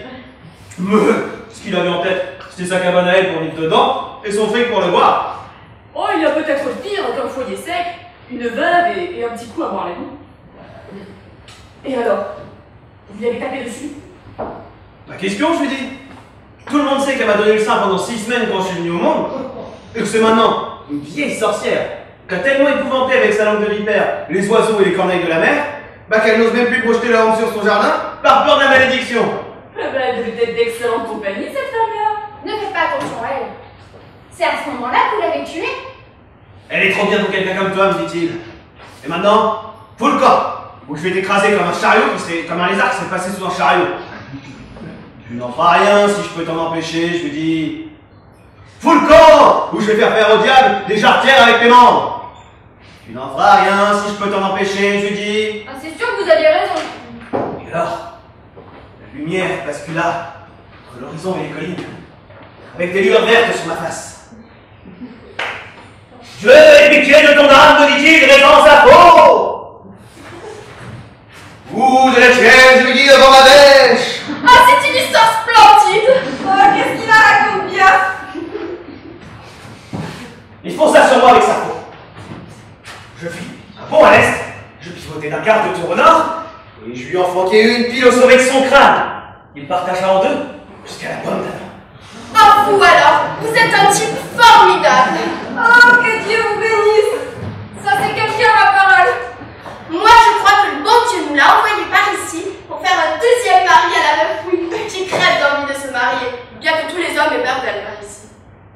Mais ce qu'il avait en tête, c'était sa cabane à elle pour vivre dedans et son fric pour le boire. Oh, il y a peut-être pire qu'un foyer sec, une veuve et un petit coup à boire la nuit. Et alors? Vous lui avez tapé dessus? La question, je lui dis. Tout le monde sait qu'elle m'a donné le sein pendant 6 semaines quand je suis venu au monde, et que c'est maintenant une vieille sorcière qui a tellement épouvanté avec sa langue de vipère les oiseaux et les corneilles de la mer, bah qu'elle n'ose même plus projeter la rampe sur son jardin par peur de la malédiction. Eh ben, elle devait être d'excellente compagnie, cette femme-là. Ne faites pas attention à elle. C'est à ce moment-là que vous l'avez tuée. Elle est trop bien pour quelqu'un comme toi, me dit-il. Et maintenant, fous le corps, ou je vais t'écraser comme un chariot comme un lézard qui serait passé sous un chariot. Tu n'en feras rien si je peux t'en empêcher, je lui dis. Fous le camp, ou je vais faire au diable des jarretières avec mes membres. Tu n'en feras rien si je peux t'en empêcher, je lui dis. Ah, c'est sûr que vous aviez raison. Et alors, la lumière bascula entre l'horizon et les collines, avec des lueurs vertes sur ma face. Je vais piquer de ton âme, me dit-il, répand sa peau. Ou de la tienne, je lui dis devant ma bêche. Ah, c'est une histoire splendide. Oh, qu'est-ce qu'il la raconte bien. Il fonça sur moi avec sa peau. Je fis un bond à l'est, je pivotai d'un quart de tour au nord, et je lui en flanquai une pile au sommet de son crâne. Il partagea en deux jusqu'à la pomme d'Adam. Oh, vous alors, vous êtes un type formidable. Oh, que Dieu vous bénisse. Ça, c'est quelqu'un, ma parole. Moi, je crois que le bon Dieu nous l'a envoyé par ici pour faire un deuxième mari à la meuf Queen qui crève d'envie de se marier, bien que tous les hommes aient peur d'elle par ici.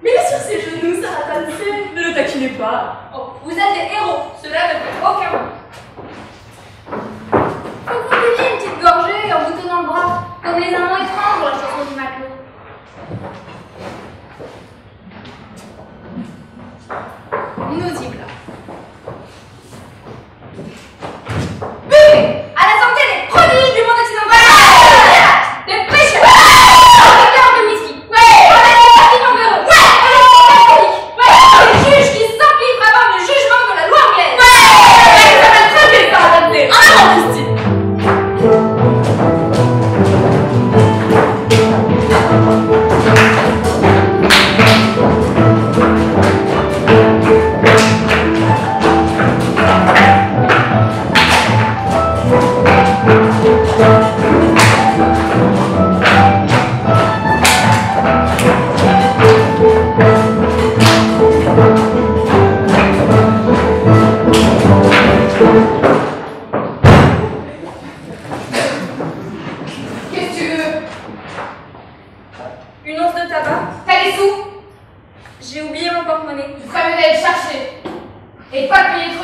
Mais sur ses genoux, ça va danser. Ne le taquinez pas. Oh, vous êtes des héros. Cela ne fait aucun mal. Faut que vous donniez une petite gorgée en vous tenant le bras, comme les amants étranges dans la chanson du matelot. Nous y voilà. Buvez à la santé des prodiges du monde occidental. Des précieux. Des verres de whisky. Avec des papillons d'heureux. Avec des juges qui s'impliquent avant le jugement de la loi anglaise.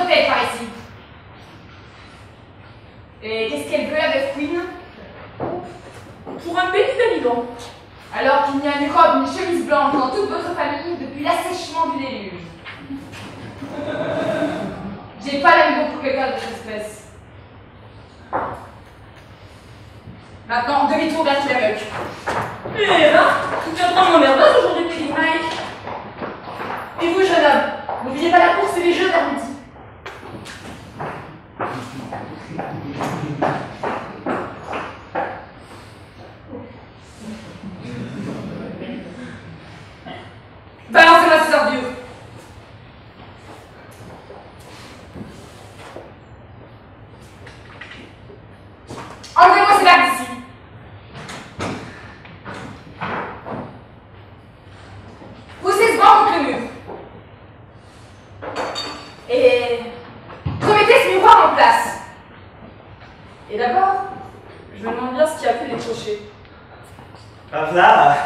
tête par ici. Et qu'est-ce qu'elle veut, la belle Queen? Pour un pays d'habitants. Alors qu'il n'y a ni robe ni chemise blanche dans toute votre famille depuis l'assèchement du déluge. J'ai pas l'aime pour quelqu'un de cette espèce. Maintenant, demi-tour vers Tillamook. Eh ben, tu te prends mon merveille aujourd'hui, Piggy Mike. Et vous, jeune homme, n'oubliez pas la course et les jeux vers midi. Balancez-moi ces ordures. Enlevez-moi ces bagues d'ici. Poussez ce banc contre le mur. Et remettez ce miroir en place. Et d'abord, je me demande bien ce qui a pu décrocher. Ah là,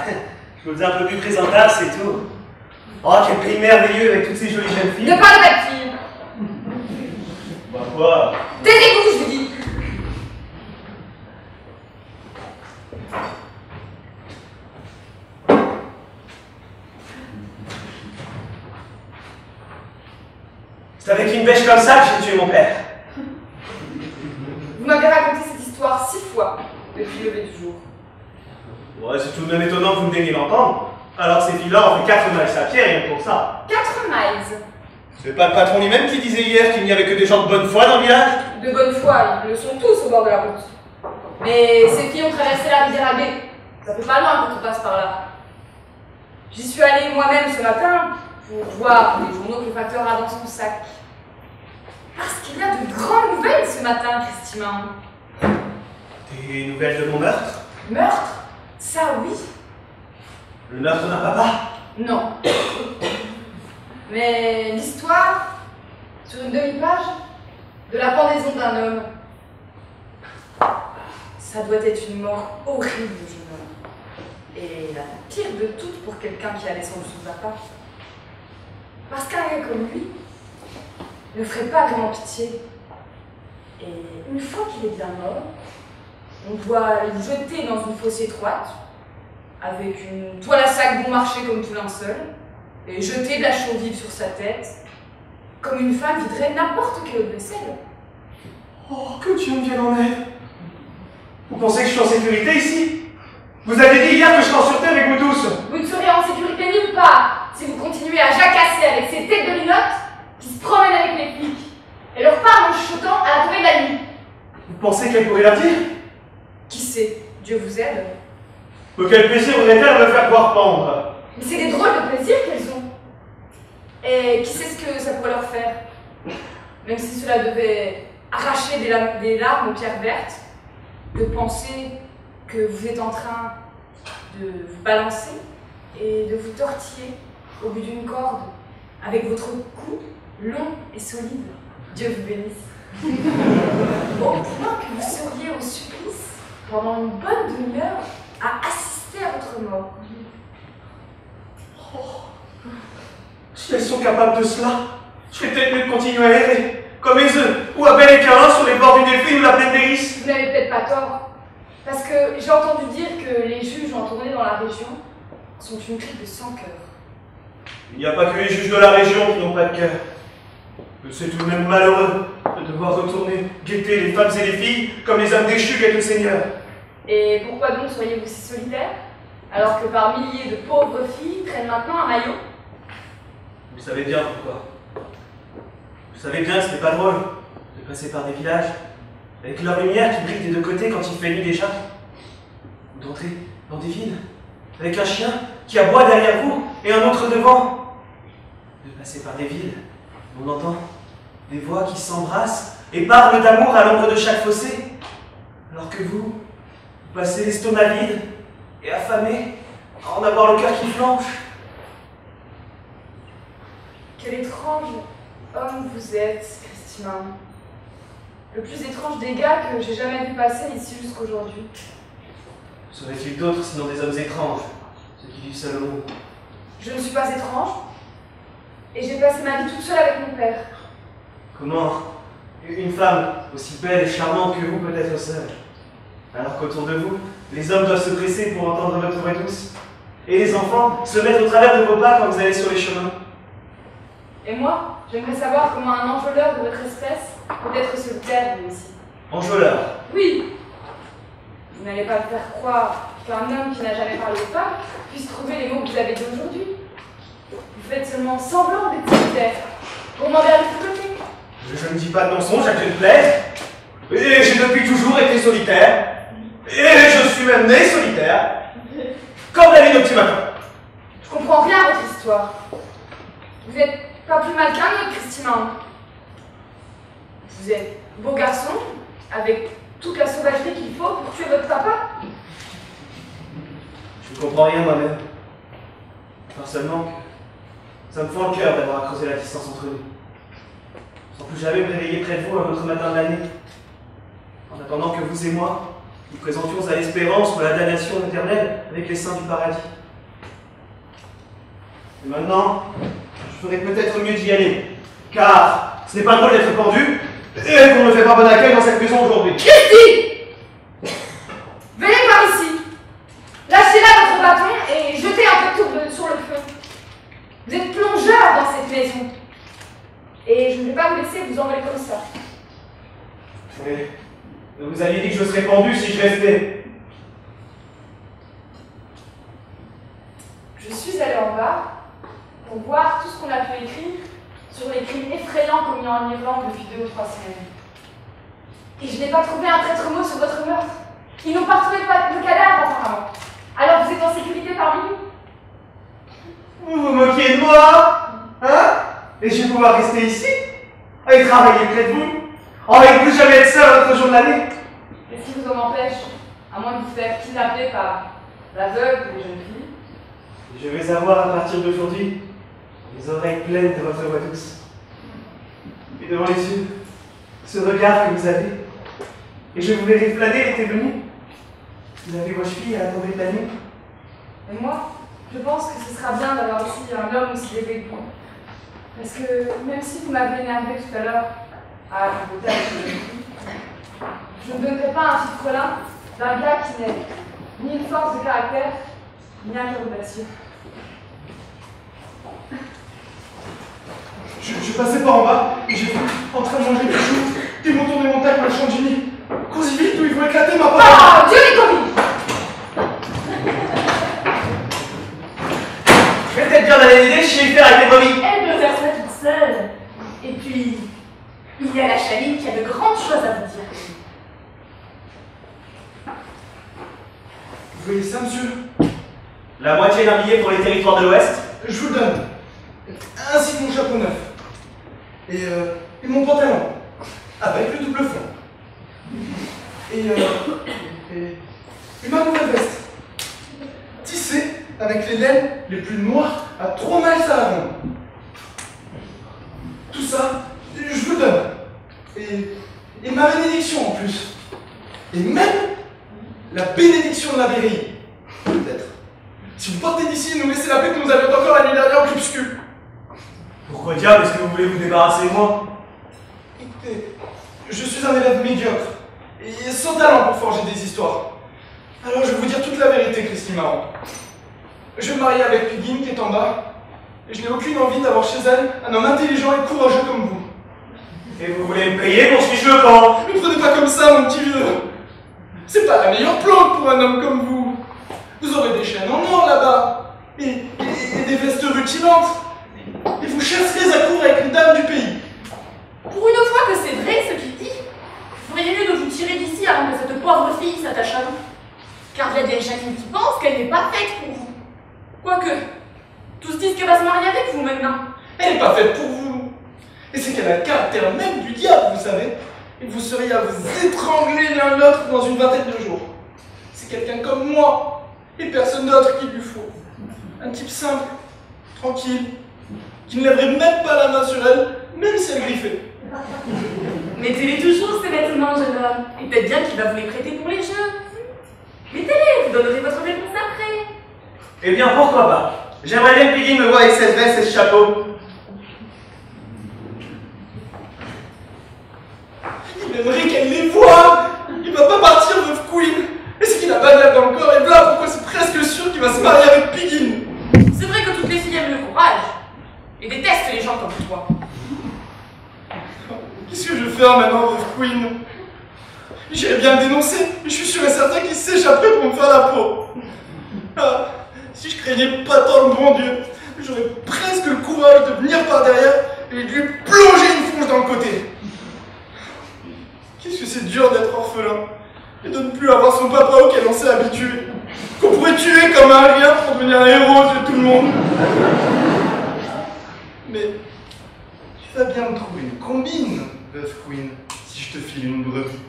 je vous dis un peu plus présentable, c'est tout. Oh, quel pays merveilleux avec toutes ces jolies jeunes filles. Ne parlez pas de filles. Bah quoi? Taisez-vous, je vous dis. C'est avec une bêche comme ça que j'ai tué mon père. Vous m'avez raconté cette histoire 6 fois depuis le lever du jour. Ouais, c'est tout de même étonnant que vous me daigniez l'entendre. Alors ces filles-là ont fait 4 miles à pied rien que pour ça. 4 miles. C'est pas le patron lui-même qui disait hier qu'il n'y avait que des gens de bonne foi dans le village? De bonne foi, ils le sont tous au bord de la route. Mais ces filles ont traversé la rivière à baie. Ça fait pas loin quand on passe par là. J'y suis allée moi-même ce matin pour voir les journaux que le facteur a dans son sac. Parce qu'il y a de grandes nouvelles ce matin, Christiman. Des nouvelles de mon meurtre? Meurtre? Ça oui. Le meurtre d'un papa? Non. Mais l'histoire, sur une demi-page, de la pendaison d'un homme. Ça doit être une mort horrible, jeune homme. Et la pire de toutes pour quelqu'un qui a laissé en dessous de papa. Parce qu'un gars comme lui ne ferait pas vraiment pitié. Et une fois qu'il est bien mort, on doit le jeter dans une fosse étroite, avec une toile à sac bon marché comme tout linceul, et jeter de la chaux vive sur sa tête, comme une femme viderait n'importe quelle autre vaisselle. Oh, que Dieu me vienne en aide. Vous pensez que je suis en sécurité ici? Vous avez dit hier que je serais en sûreté avec vous tous. Vous ne serez en sécurité nulle part si vous continuez à jacasser avec ces têtes de linotte qui se promènent avec les flics et leur parlent en chuchotant à la tombée de la nuit. Vous pensez qu'elle pourrait la dire? Qui sait? Dieu vous aide. Quel plaisir aurait-elle à me faire voir pendre? Mais c'est des drôles de plaisirs qu'elles ont. Et qui sait ce que ça pourrait leur faire? Même si cela devait arracher des larmes aux pierres vertes, de penser que vous êtes en train de vous balancer et de vous tortiller au bout d'une corde avec votre cou long et solide. Dieu vous bénisse. Au point que vous seriez au supplice pendant une bonne demi-heure à assister à votre mort. Oh. Si elles sont capables de cela, je vais peut-être mieux de continuer à errer, comme Aiseux, ou à Bel et Carin sur les bords du Delphin ou la plaine d'Héris. Vous n'avez peut-être pas tort, parce que j'ai entendu dire que les juges en tournée dans la région sont une clique de 100 cœurs. Il n'y a pas que les juges de la région qui n'ont pas de cœur. Mais c'est tout de même malheureux de devoir retourner guetter les femmes et les filles comme les hommes déchus guettent le Seigneur. Et pourquoi donc soyez-vous si solitaire, alors que par milliers de pauvres filles traînent maintenant un maillot? Vous savez bien pourquoi. Vous savez bien que ce n'est pas drôle de passer par des villages avec leur lumière qui brille des deux côtés quand il fait nuit déjà, ou d'entrer dans des villes avec un chien qui aboie derrière vous et un autre devant, de passer par des villes où on entend des voix qui s'embrassent et parlent d'amour à l'ombre de chaque fossé, alors que vous passez l'estomac vide et affamé à en avoir le cœur qui flanche. Quel étrange homme vous êtes, Christiman. Le plus étrange des gars que j'ai jamais vu passer ici jusqu'aujourd'hui. Serait-il d'autres sinon des hommes étranges, ceux qui vivent seuls au monde? Je ne suis pas étrange, et j'ai passé ma vie toute seule avec mon père. Comment une femme aussi belle et charmante que vous peut être seule, alors qu'autour de vous, les hommes doivent se presser pour entendre votre voix douce, et les enfants se mettent au travers de vos pas quand vous allez sur les chemins. Et moi, j'aimerais savoir comment un enjôleur de votre espèce peut être solitaire, lui aussi. Enjôleur? Oui. Vous n'allez pas me faire croire qu'un homme qui n'a jamais parlé aux femmes puisse trouver les mots que vous avez dit aujourd'hui. Vous faites seulement semblant d'être solitaire pour m'en vers le côté. Je ne dis pas de mensonge à Dieu te plaise. Et j'ai depuis toujours été solitaire. Et je suis même né solitaire. Comme la vie au petit matin. Je comprends rien à votre histoire. Vous êtes pas plus mal qu'un autre, Christina. Vous êtes beau garçon, avec toute la sauvagerie qu'il faut pour tuer votre papa. Je ne comprends rien moi-même. Pas seulement que ça me fend le cœur d'avoir à creuser la distance entre nous. Sans plus jamais me réveiller près de vous un autre matin de l'année. En attendant que vous et moi, nous présentions à l'espérance ou à la damnation éternelle avec les saints du paradis. Et maintenant, je ferais peut-être mieux d'y aller. Car ce n'est pas drôle d'être pendu et qu'on ne fait pas bon accueil dans cette maison aujourd'hui. Christy! Venez par ici. Lâchez là votre bâton et jetez un peu de tourbe sur le feu. Vous êtes plongeur dans cette maison. Et je ne vais pas vous laisser vous envoler comme ça. Oui. Vous aviez dit que je serais pendu si je restais. Je suis allée en bas pour voir tout ce qu'on a pu écrire sur les crimes effrayants commis en Irlande depuis 2 ou 3 semaines. Et je n'ai pas trouvé un traître mot sur votre meurtre. Ils n'ont pas trouvé de cadavre apparemment. Alors vous êtes en sécurité parmi nous? Vous vous moquez de moi? Hein? Et je vais pouvoir rester ici? Et travailler près de vous? Oh, et ne plus jamais être seul un autre jour de l'année? Qu'est-ce qui vous en empêche? À moins de vous faire kidnapper par l'aveugle ou les jeunes filles. Je vais avoir à partir d'aujourd'hui les oreilles pleines de votre voix douce. Et devant les yeux, ce regard que vous avez. Et je vous verrai flâner l'été venu. Vous avez vos chevilles à la tombée de la nuit. Et moi, je pense que ce sera bien d'avoir ici un homme aussi élevé que vous. Parce que même si vous m'avez énervé tout à l'heure à la beauté je ne donnerai pas un titre là d'un gars qui n'est ni une force de caractère, ni un cœur audacieux. Je passais par en bas et j'ai vu en train de manger des choux, des moutons des montagnes dans le champ de Jimmy. Cours-y vite ou ils vont éclater ma part. Ah, Dieu les commis! Je vais peut-être bien d'aller l'aider chez lui faire avec les brebis. Elle peut faire ça toute seule. Et puis, il y a la Chaline qui a de grandes choses à vous dire. Vous voyez ça, monsieur? La moitié d'un billet pour les territoires de l'Ouest. Je vous le donne. Ainsi que mon chapeau neuf. Et mon pantalon. Avec le double fond. Et ma nouvelle veste. Tissée avec les laines les plus noires à 3 miles à la ronde. Tout ça, je vous le donne. Et ma bénédiction en plus. Et même la bénédiction de la Berry. Peut-être. Si vous partez d'ici et nous laissez la paix que nous avions encore la nuit dernière au crépuscule. Pourquoi diable est-ce que vous voulez vous débarrasser de moi? Écoutez, je suis un élève médiocre et sans talent pour forger des histoires. Alors je vais vous dire toute la vérité, Christine Marron. Je vais me marier avec Piggy qui est en bas et je n'ai aucune envie d'avoir chez elle un homme intelligent et courageux comme vous. Et vous voulez me payer pour suis-je le camp? Ne me prenez pas comme ça, mon petit vieux. C'est pas la meilleure plante pour un homme comme vous. Vous aurez des chaînes en or là-bas et des vestes rutilantes. Et vous chasserez à court avec une dame du pays. Pour une fois que c'est vrai ce qu'il dit, vous feriez mieux de vous tirer d'ici avant que cette pauvre fille s'attache à vous. Car il y a bien Janine qui pense qu'elle n'est pas faite pour vous. Quoique, tous disent qu'elle va se marier avec vous maintenant. Elle n'est pas faite pour vous. Et c'est qu'elle a le caractère même du diable, vous savez. Et vous seriez à vous étrangler l'un l'autre dans une vingtaine de jours. C'est quelqu'un comme moi, et personne d'autre qu'il lui faut. Un type simple, tranquille, qui ne lèverait même pas la main sur elle, même si elle griffait. Mettez-les toujours ces vêtements, jeune homme. Et peut-être bien qu'il va vous les prêter pour les jeux. Mettez-les, vous donnerez votre réponse après. Eh bien, pourquoi pas? J'aimerais bien que Piggy me voie avec cette veste et ce chapeau. Il aimerait qu'elle les voie. Il va pas partir, Veuve Queen. Est-ce qu'il a pas de lave dans le corps? Et voilà pourquoi c'est presque sûr qu'il va se marier avec Piggin. C'est vrai que toutes les filles aiment le courage et détestent les gens comme toi. Qu'est-ce que je vais faire maintenant, Veuve Queen? J'irais bien le dénoncer, mais je suis sûr et certain qu'il s'échapperait pour me faire la peau. Ah, si je craignais pas tant le bon Dieu, j'aurais presque le courage de venir par derrière et de lui plonger une fourche dans le côté. Qu'est-ce que c'est dur d'être orphelin et de ne plus avoir son papa auquel on s'est habitué, qu'on pourrait tuer comme un rien pour devenir un héros de tout le monde. Mais tu vas bien me trouver une combine, Veuve Queen, si je te file une brebis.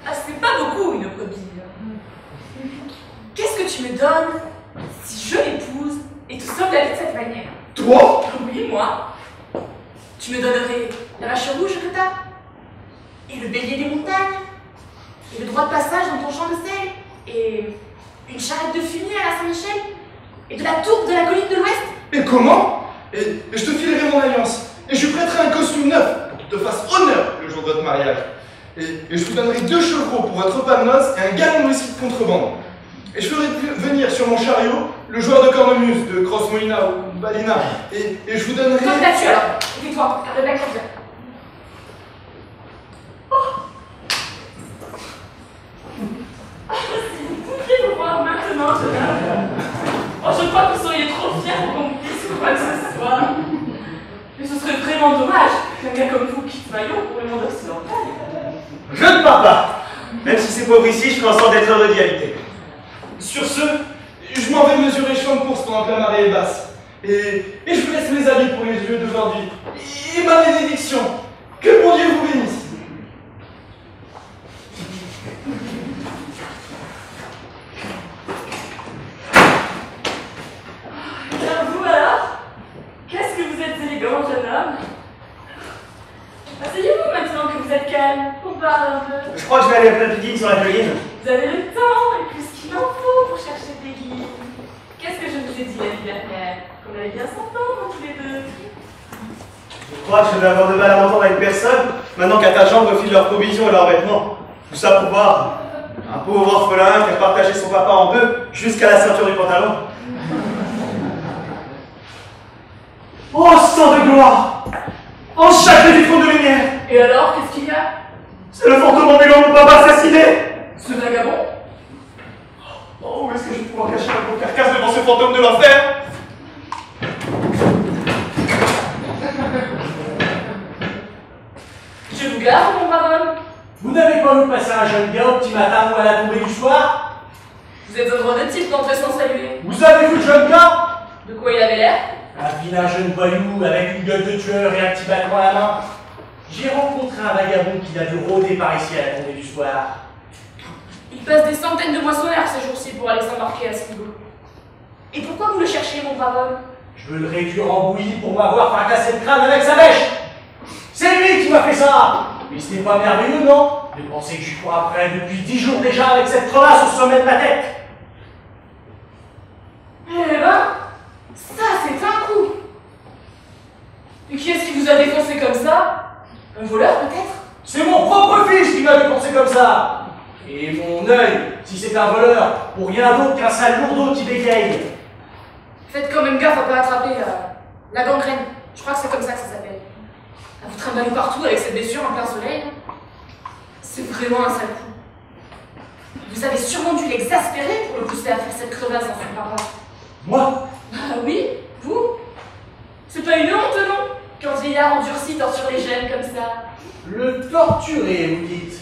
Ah, c'est pas beaucoup une brebis. Qu'est-ce que tu me donnes si je l'épouse et te sauve la vie de cette manière? Toi? Oui, moi. Tu me donnerais la vache rouge que t'as, et le bélier des montagnes, et le droit de passage dans ton champ de sel, et une charrette de fumier à la Saint-Michel, et de la tourbe de la colline de l'Ouest. Et comment? Et je te filerai mon alliance, et je lui prêterai un costume neuf pour que tu te fasses honneur le jour de votre mariage. Et je vous donnerai 2 chevreaux pour votre repas de noces et un gallon de whisky de contrebande. Et je ferai venir sur mon chariot le joueur de cornemuse de Cross Molina ou Balina. Et je vous donnerai... Toi, là-dessus alors. Tais-toi, car le mec revient. Si vous pouviez me voir maintenant, jeune homme. Oh, je crois que vous seriez trop fiers pour qu'on me dise quoi que ce soit. Mais ce serait vraiment dommage qu'un gars comme vous quitte Maillot pour le monde occidental. Je ne pars pas. Même si c'est pauvre ici, je ferai en sorte d'être heureux d'y habiter. Sur ce, je m'en vais mesurer champ de course pendant que la marée est basse. Et je vous laisse mes amis pour les yeux d'aujourd'hui. Et ma bénédiction. Que mon Dieu vous bénisse. Bien vous alors? Qu'est-ce que vous êtes élégant, jeune homme? Asseyez-vous maintenant que vous êtes calme. On parle un peu. Je crois que je vais aller appeler Piggin sur la colline. Vous avez le temps et plus qu'il en faut pour chercher des guides. Qu'est-ce que je vous ai dit la nuit dernière? Qu'on allait bien s'entendre tous les deux. Je crois que je vais avoir de mal à m'entendre avec personne, maintenant qu'à ta chambre refile leurs provisions et leurs vêtements. Tout ça pour voir un pauvre orphelin qui a partagé son papa en deux jusqu'à la ceinture du pantalon. Oh, sang de gloire! En chaque des trônes de lumière! Et alors, qu'est-ce qu'il y a? C'est le fantôme ambulant de mon papa assassiné! Ce vagabond? Oh, où est-ce que je vais pouvoir cacher la pauvre carcasse devant ce fantôme de l'enfer? Je vous garde, mon brave homme. Vous n'avez pas vu passer un jeune gars au petit matin ou à la tombée du soir? Vous êtes un drôle de type d'entrer sans saluer. Vous avez vu le jeune gars? De quoi il avait l'air? Un vilain jeune voyou avec une gueule de tueur et un petit bâton à la main. J'ai rencontré un vagabond qui l'a vu rôder par ici à la tombée du soir. Il passe des centaines de moissonneurs ces jours-ci pour aller s'embarquer à ce niveau. Et pourquoi vous le cherchez, mon brave homme? Je veux le réduire en bouillie pour m'avoir fracassé le crâne avec sa mèche. C'est lui qui m'a fait ça. Mais ce n'est pas merveilleux, non? De penser que je cours après depuis 10 jours déjà avec cette crevasse au sommet de ma tête. Eh ben, ça c'est un coup. Et qui est-ce qui vous a défoncé comme ça? Un voleur peut-être? C'est mon propre fils qui m'a dépensé comme ça. Et mon œil, si c'est un voleur, pour rien d'autre qu'un sale lourdeau qui bégaye. Faites quand même gaffe à pas attraper la gangrène. Je crois que c'est comme ça que ça s'appelle. À vous trimballer partout avec cette blessure en plein soleil. C'est vraiment un sale coup. Vous avez sûrement dû l'exaspérer pour le pousser à faire cette crevasse dans son paroisse. Moi? Ah oui, vous? C'est pas une honte, non? Qu'un vieillard endurci torture les jeunes comme ça. Le torturer, vous dites?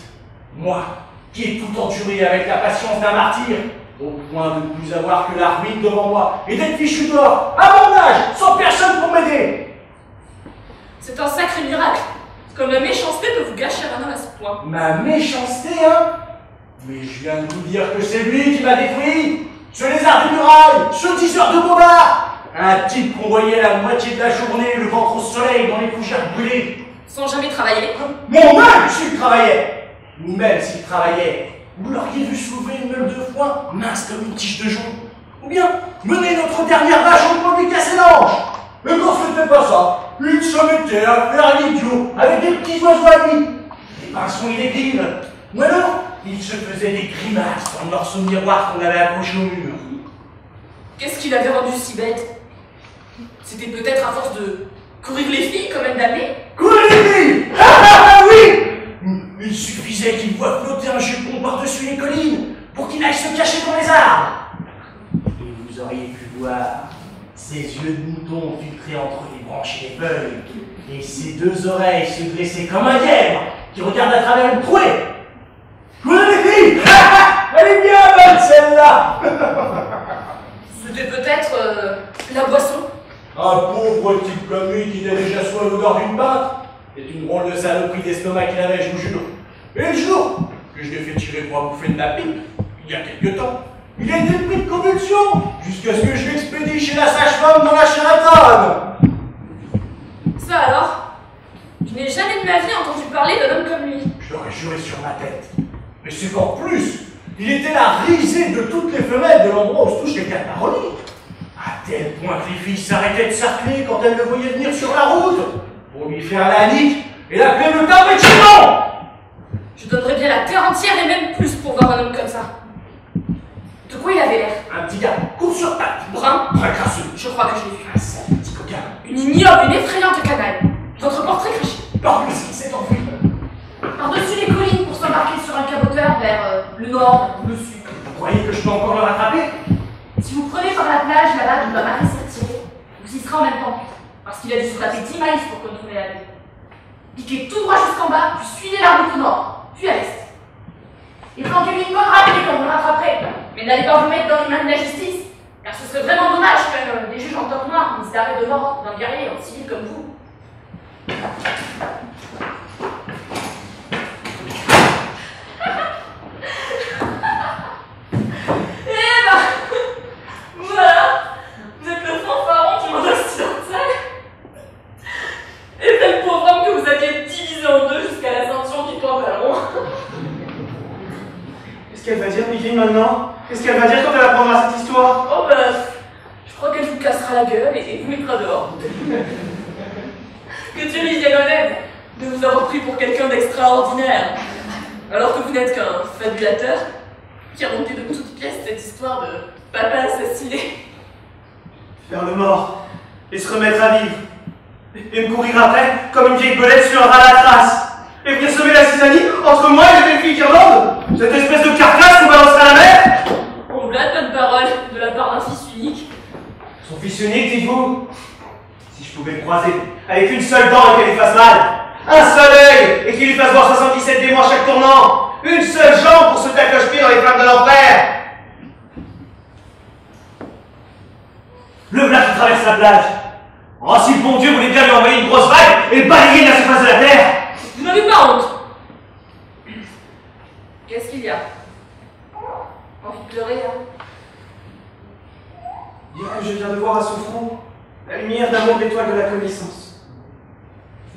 Moi, qui ai tout enduré avec la patience d'un martyr, au point de ne plus avoir que la ruine devant moi, et d'être fichu dehors, à mon âge, sans personne pour m'aider. C'est un sacré miracle. Comme la méchanceté peut vous gâcher un homme à ce point. Ma méchanceté, hein? Mais je viens de vous dire que c'est lui qui m'a détruit. Ce lézard du muraille, ce diseur de bobards. Un type qu'on voyait la moitié de la journée, le ventre au soleil, dans les fougères brûlées. Sans jamais travailler. Mon âme, s'il travaillait. Ou même s'il travaillait, vous l'auriez vu soulever une meule de foin, mince comme une tige de jonc. Ou bien mener notre dernière vache au point de lui casser l'ange. Et quand c'était pas ça, il se mettait à faire l'idiot avec des petits oiseaux à lui. Et pinsons illégaux. Ou alors, ils se faisaient des grimaces dans leur miroir qu'on avait accroché au mur. Qu'est-ce qui l'avait rendu si bête? C'était peut-être à force de courir les filles comme elle damnée? Courir les filles! Ah oui! Il suffisait qu'il voie flotter un jupon par-dessus les collines pour qu'il aille se cacher dans les arbres. Et vous auriez pu voir ses yeux de mouton filtrés entre les branches et les feuilles, et ses deux oreilles se dresser comme un lièvre qui regarde à travers une trouée. Courir les filles! Elle est bien bonne celle-là! C'était peut-être la boisson. Un pauvre type comme lui qui n'a déjà soif l'odeur d'une pinte est une drôle de saloperie d'estomac qu'il avait, je vous jure. Et le jour que je l'ai fait tirer pour bouffer de la pipe, il y a quelque temps, il a été pris de convulsion jusqu'à ce que je l'expédie chez la sage-femme dans la Sheraton. Ça alors? Je n'ai jamais de ma vie entendu parler d'un homme comme lui. Je l'aurais juré sur ma tête. Mais c'est qu'en plus, il était la risée de toutes les femelles de l'endroit où se touchent les quatre marronniers. À tel point que les filles s'arrêtaient de cercler quand elles le voyaient venir sur la route pour lui faire la nique et l'appeler le cappuccino. Je donnerais bien la terre entière et même plus pour voir un homme comme ça. De quoi il avait l'air? Un petit gars, court sur pattes, Brun? très crasseux. Je crois que je l'ai vu. Un sale petit coquin. Une ignoble, une effrayante canaille. Votre portrait craché. Par plus, il s'est enfui. Par-dessus les collines pour s'embarquer sur un caboteur vers le nord ou le sud. Vous croyez que je peux encore le rattraper? Si vous prenez par la plage là-bas, il doit mal s'y retirer. Vous y serez en même temps. Parce qu'il a dû se taper 10 miles pour contourner la baie. Piquez tout droit jusqu'en bas, puis suivez la route au nord, puis à l'est. Et planquez-lui une bonne râpée quand vous le rattraperez. Mais n'allez pas vous mettre dans les mains de la justice, car ce serait vraiment dommage que des juges en toque noir disent d'arrêt de mort d'un guerrier en civil comme vous. Qu'est-ce qu'elle va dire, Piquine, maintenant? Qu'est-ce qu'elle va dire quand elle apprendra cette histoire? Oh bah, je crois qu'elle vous cassera la gueule et vous mettra dehors. Que Dieu lui vienne en aide de vous avoir pris pour quelqu'un d'extraordinaire, alors que vous n'êtes qu'un fabulateur qui a rendu de toutes pièces cette histoire de papa assassiné. Faire le mort et se remettre à vivre et me courir après comme une vieille belette sur un rat à la trace. Et venir semer la cisanie entre moi et les belles filles d'Irlande? Cette espèce de carcasse qu'on balancera à la mer? On blague bonne parole de la part d'un fils unique. Son fils unique, dites-vous? Si je pouvais le croiser avec une seule dent et qu'elle lui fasse mal, un seul œil et qu'il lui fasse voir 77 démons à chaque tournant, une seule jambe pour se faire cloche-pied dans les flammes de l'enfer. Le voilà qui traverse la plage. Oh, si le bon Dieu voulait bien lui envoyer une grosse vague et le balayer de la surface de la terre! Vous n'avez pas honte? Qu'est-ce qu'il y a? Envie de pleurer, hein? Dire que je viens de voir à son front la lumière d'un monde d'étoiles de la connaissance.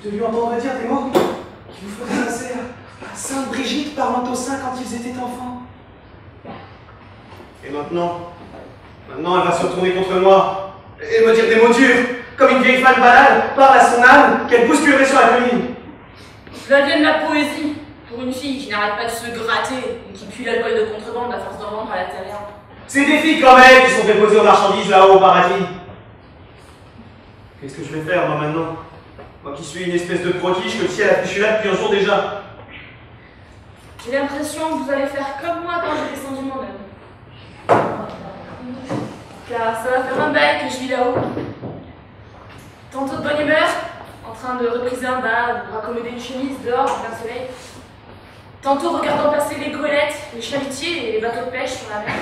De lui entendre dire des mots qui vous feraient penser à Sainte Brigitte parlant au sein quand ils étaient enfants. Et maintenant, elle va se retourner contre moi et me dire des mots durs, comme une vieille femme banale parle à son âme qu'elle bousculerait sur la colline. Cela vient de la poésie, pour une fille qui n'arrête pas de se gratter et qui pue l'alcool de contrebande à force d'en vendre à la terrien. C'est des filles comme elles qui sont déposées aux marchandises là-haut au paradis. Qu'est-ce que je vais faire, moi, maintenant? Moi qui suis une espèce de prodige que le ciel a fichu là depuis un jour déjà. J'ai l'impression que vous allez faire comme moi quand j'ai descendu mon œuvre. Car ça va faire un bail que je vis là-haut. Tantôt de bonne humeur, en train de repriser un bain ou raccommoder une chemise dehors en plein soleil. Tantôt regardant passer les goélettes, les chalutiers et les bateaux de pêche sur la mer.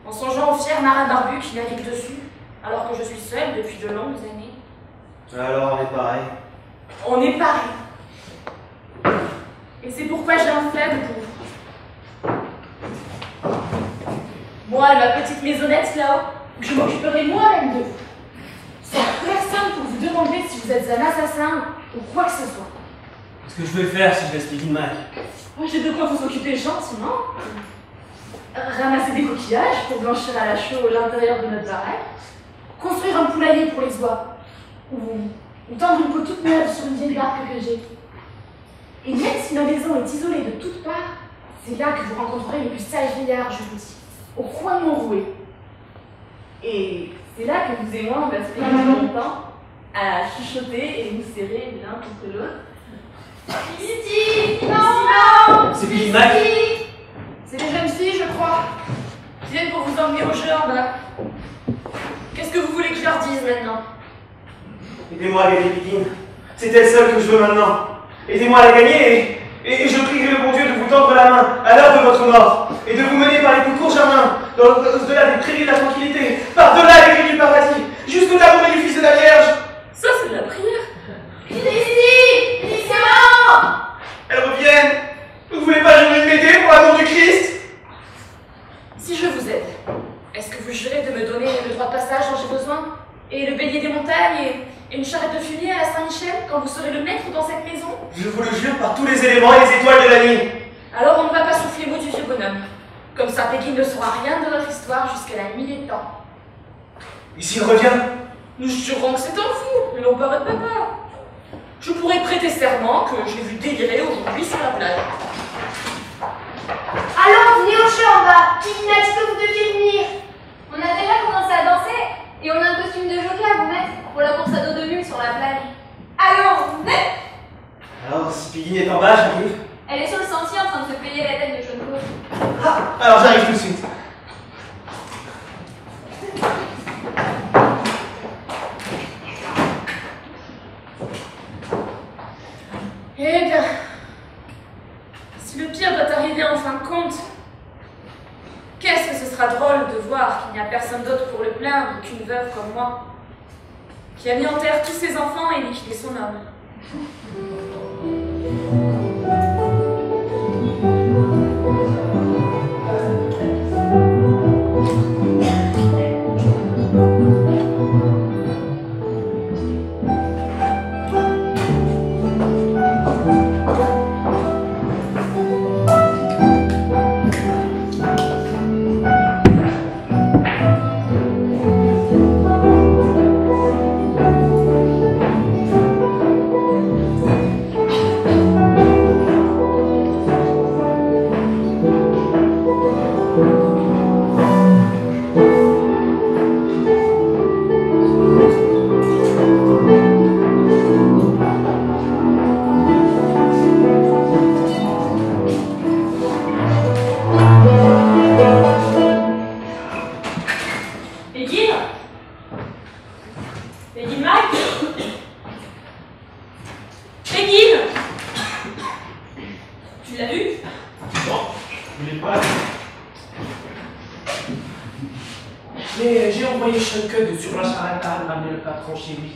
En songeant aux fiers marins barbus qui naviguent dessus, alors que je suis seule depuis de longues années. Alors, on est pareil. On est pareil. Et c'est pourquoi j'ai un faible pour vous. Moi et ma petite maisonnette là-haut, je m'occuperai moi-même de vous. Sans personne pour vous demander si vous êtes un assassin ou quoi que ce soit. Qu'est-ce que je vais faire si je laisse Piquine Mac? Moi j'ai de quoi vous occuper gentiment. Ramasser des coquillages pour blanchir à la chaux l'intérieur de notre baraque. Construire un poulailler pour les oies. Ou tendre une peau toute neuve sur une vieille barque que j'ai. Et même si si ma maison est isolée de toutes parts, c'est là que vous rencontrerez les plus sages vieillards, je vous dis, au coin de mon rouet. Et c'est là que vous et moi, on va se passer longtemps à chuchoter et nous serrer l'un contre l'autre. Ici, non. C'est Billy Mike. C'est des jeunes filles, je crois, qui viennent pour vous emmener au jeu en bas. Qu'est-ce que vous voulez que je leur dise maintenant? Aidez-moi à gagner Begin. C'est elle seule que je veux maintenant. Aidez-moi à la gagner et je prierai le bon Dieu de vous tendre la main à l'heure de votre mort et de vous mener par les plus courts chemins, au-delà des prairies de la tranquillité, par-delà les grilles du paradis, jusqu'au tabouret du Fils de la Vierge. Ça, c'est de la prière. Ici, non. Elles reviennent. Vous ne voulez pas jamais m'aider pour l'amour du Christ? Si je vous aide, est-ce que vous jurez de me donner le droit de passage dont j'ai besoin? Et le bélier des montagnes et une charrette de fumier à la Saint-Michel quand vous serez le maître dans cette maison? Je vous le jure par tous les éléments et les étoiles de la nuit. Alors on ne va pas souffler mot du vieux bonhomme. Comme ça, Peggy ne saura rien de notre histoire jusqu'à la nuit des temps. Et s'il revient? Nous jurons que c'est un fou, et l'on paraît de papa. Je pourrais prêter serment que j'ai vu délirer aujourd'hui sur la plage. Alors, venez au jeu en bas. Qui n'a dit que vous deviez venir? On a déjà commencé à danser et on a un costume de jockey à vous mettre pour la course à dos de mule sur la plage. Alors, venez! Alors, si Peggy est en bas, j'arrive. Elle est sur le sentier en train de se payer la tête de jaune courge. Ah, alors j'arrive tout de suite. Eh bien, si le pire doit arriver en fin de compte, qu'est-ce que ce sera drôle de voir qu'il n'y a personne d'autre pour le plaindre qu'une veuve comme moi, qui a mis en terre tous ses enfants et liquidé son homme. Mais j'ai envoyé Shunked sur la charrette à ramener le patron chez lui.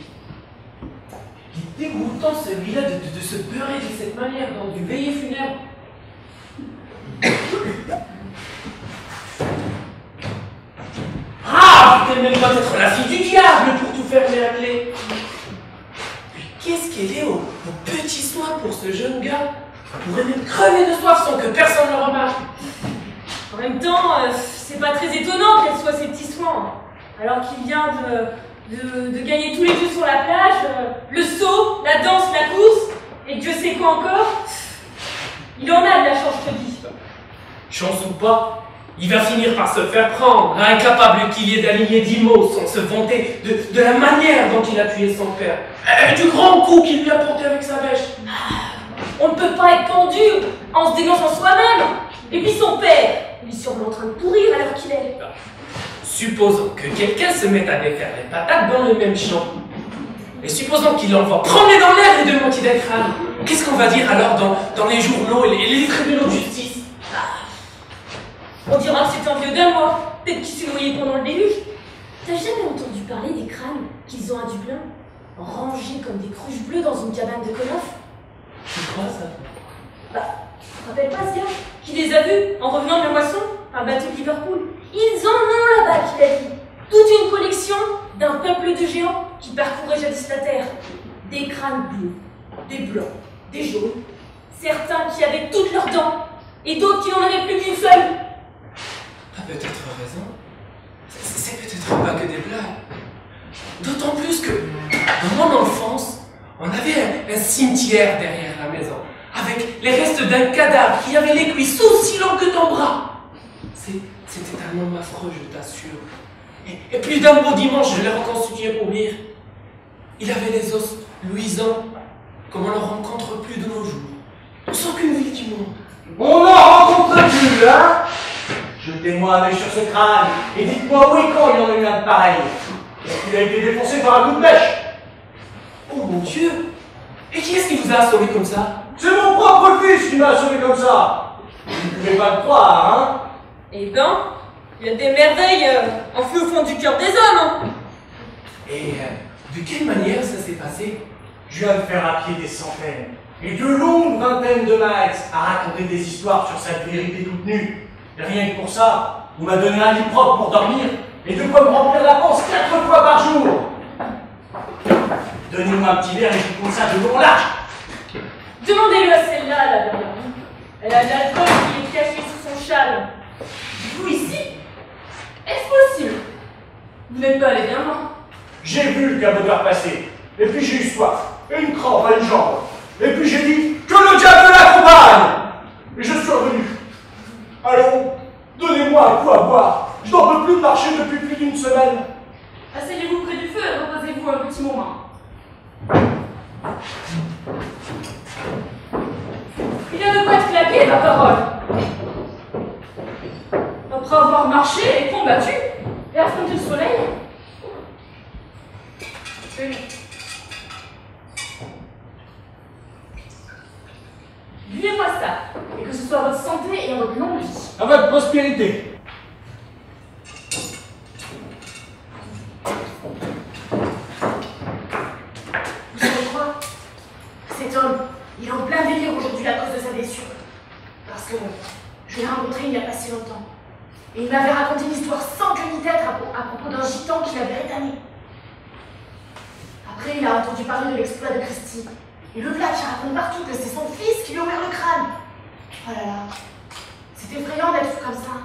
Il est dégoûtant celui-là de se beurrer de cette manière dans du veillée funèbre. Ah, peut-elle même pas être la fille du diable pour tout fermer à clé. Mais qu'est-ce qu'elle est au petit soin pour ce jeune gars? Il pourrait même crever de soif sans que personne ne le remarque. En même temps, c'est pas très étonnant qu'elle soit ses petits soins. Alors qu'il vient de gagner tous les jeux sur la plage, le saut, la danse, la course, et Dieu sait quoi encore. Il en a de la chance, je te dis. Chance ou pas, il va finir par se faire prendre, incapable qu'il y ait d'aligner 10 mots sans se vanter de la manière dont il a tué son père, et du grand coup qu'il lui a porté avec sa bêche. On ne peut pas être pendu en se dénonçant soi-même. Et puis son père, il est sûrement en train de pourrir à l'heure qu'il est. Supposons que quelqu'un se mette à défaire les patates dans le même champ. Et supposons qu'il envoie promener dans l'air les deux moitiés d'un crâne. Qu'est-ce qu'on va dire alors dans les journaux et les tribunaux de justice? On dira que c'est un vieux d'un mois, peut-être qu'il s'est noyé pendant le déluge. T'as jamais entendu parler des crânes qu'ils ont à Dublin, rangés comme des cruches bleues dans une cabane de Connaught? Tu crois ça? Bah, tu te rappelles pas ce gars qui les a vus en revenant de la moisson, un bateau de Liverpool? Ils en ont là-bas, qu'il a dit. Toute une collection d'un peuple de géants qui parcourait jadis la terre. Des crânes bleus, des blancs, des jaunes, certains qui avaient toutes leurs dents, et d'autres qui n'en avaient plus qu'une seule. T'as peut-être raison. C'est peut-être pas que des blagues. D'autant plus que, dans mon enfance, on avait un cimetière derrière la maison, avec avec les restes d'un cadavre qui avait les cuisses aussi longues que ton bras. C'était un homme affreux, je t'assure. Et plus d'un beau dimanche, je l'ai reconstitué pour lire. Il avait les os luisants, comme on ne rencontre plus de nos jours, sans qu'une ville du monde. On n'en rencontre plus, hein? Jetez-moi un œil sur ce crâne et dites-moi où et quand il y en a eu un de pareil. Il a été défoncé par un coup de bêche. Oh mon Dieu! Et qui est-ce qui vous a assommé comme ça? C'est mon propre fils qui m'a assommé comme ça. Vous ne pouvez pas me croire, hein? Eh ben, il y a des merveilles enfouies au fond du cœur des hommes. Hein. Et de quelle manière ça s'est passé? Je viens de faire à pied des centaines et de longues vingtaines de miles à raconter des histoires sur cette vérité toute nue. Et rien que pour ça, vous m'avez donné un lit propre pour dormir et de quoi me remplir la panse 4 fois par jour. Donnez-moi un petit verre et je vous ça de long large. Demandez-le à celle-là, là derrière vous. Elle a de l'alcool qui est caché sous son châle. Vous ici? Est-ce possible? Vous n'êtes pas allé bien loin. J'ai vu le cabodeur passer, et puis j'ai eu soif, et une crampe à une jambe. Et puis j'ai dit que le diable l'accompagne. Et je suis revenu. Allons, donnez-moi un coup à boire. Je n'en peux plus marcher depuis plus d'une semaine. Asseyez-vous près du feu et reposez-vous un petit moment. Il y a de quoi être claqué, ma parole. Après avoir marché et combattu, et affronté le soleil. Buvez-moi ça, et que ce soit à votre santé et à votre longue vie. À votre prospérité. Vous savez quoi? Cet homme, il est en plein délire aujourd'hui à cause de sa blessure. Parce que je l'ai rencontré il n'y a pas si longtemps. Et il m'avait raconté une histoire sans queue ni tête à propos d'un gitan qui l'avait rétamé. Après, il a entendu parler de l'exploit de Christie. Et le plat qui raconte partout que c'est son fils qui lui a ouvert le crâne. Oh là là, c'est effrayant d'être fou comme ça.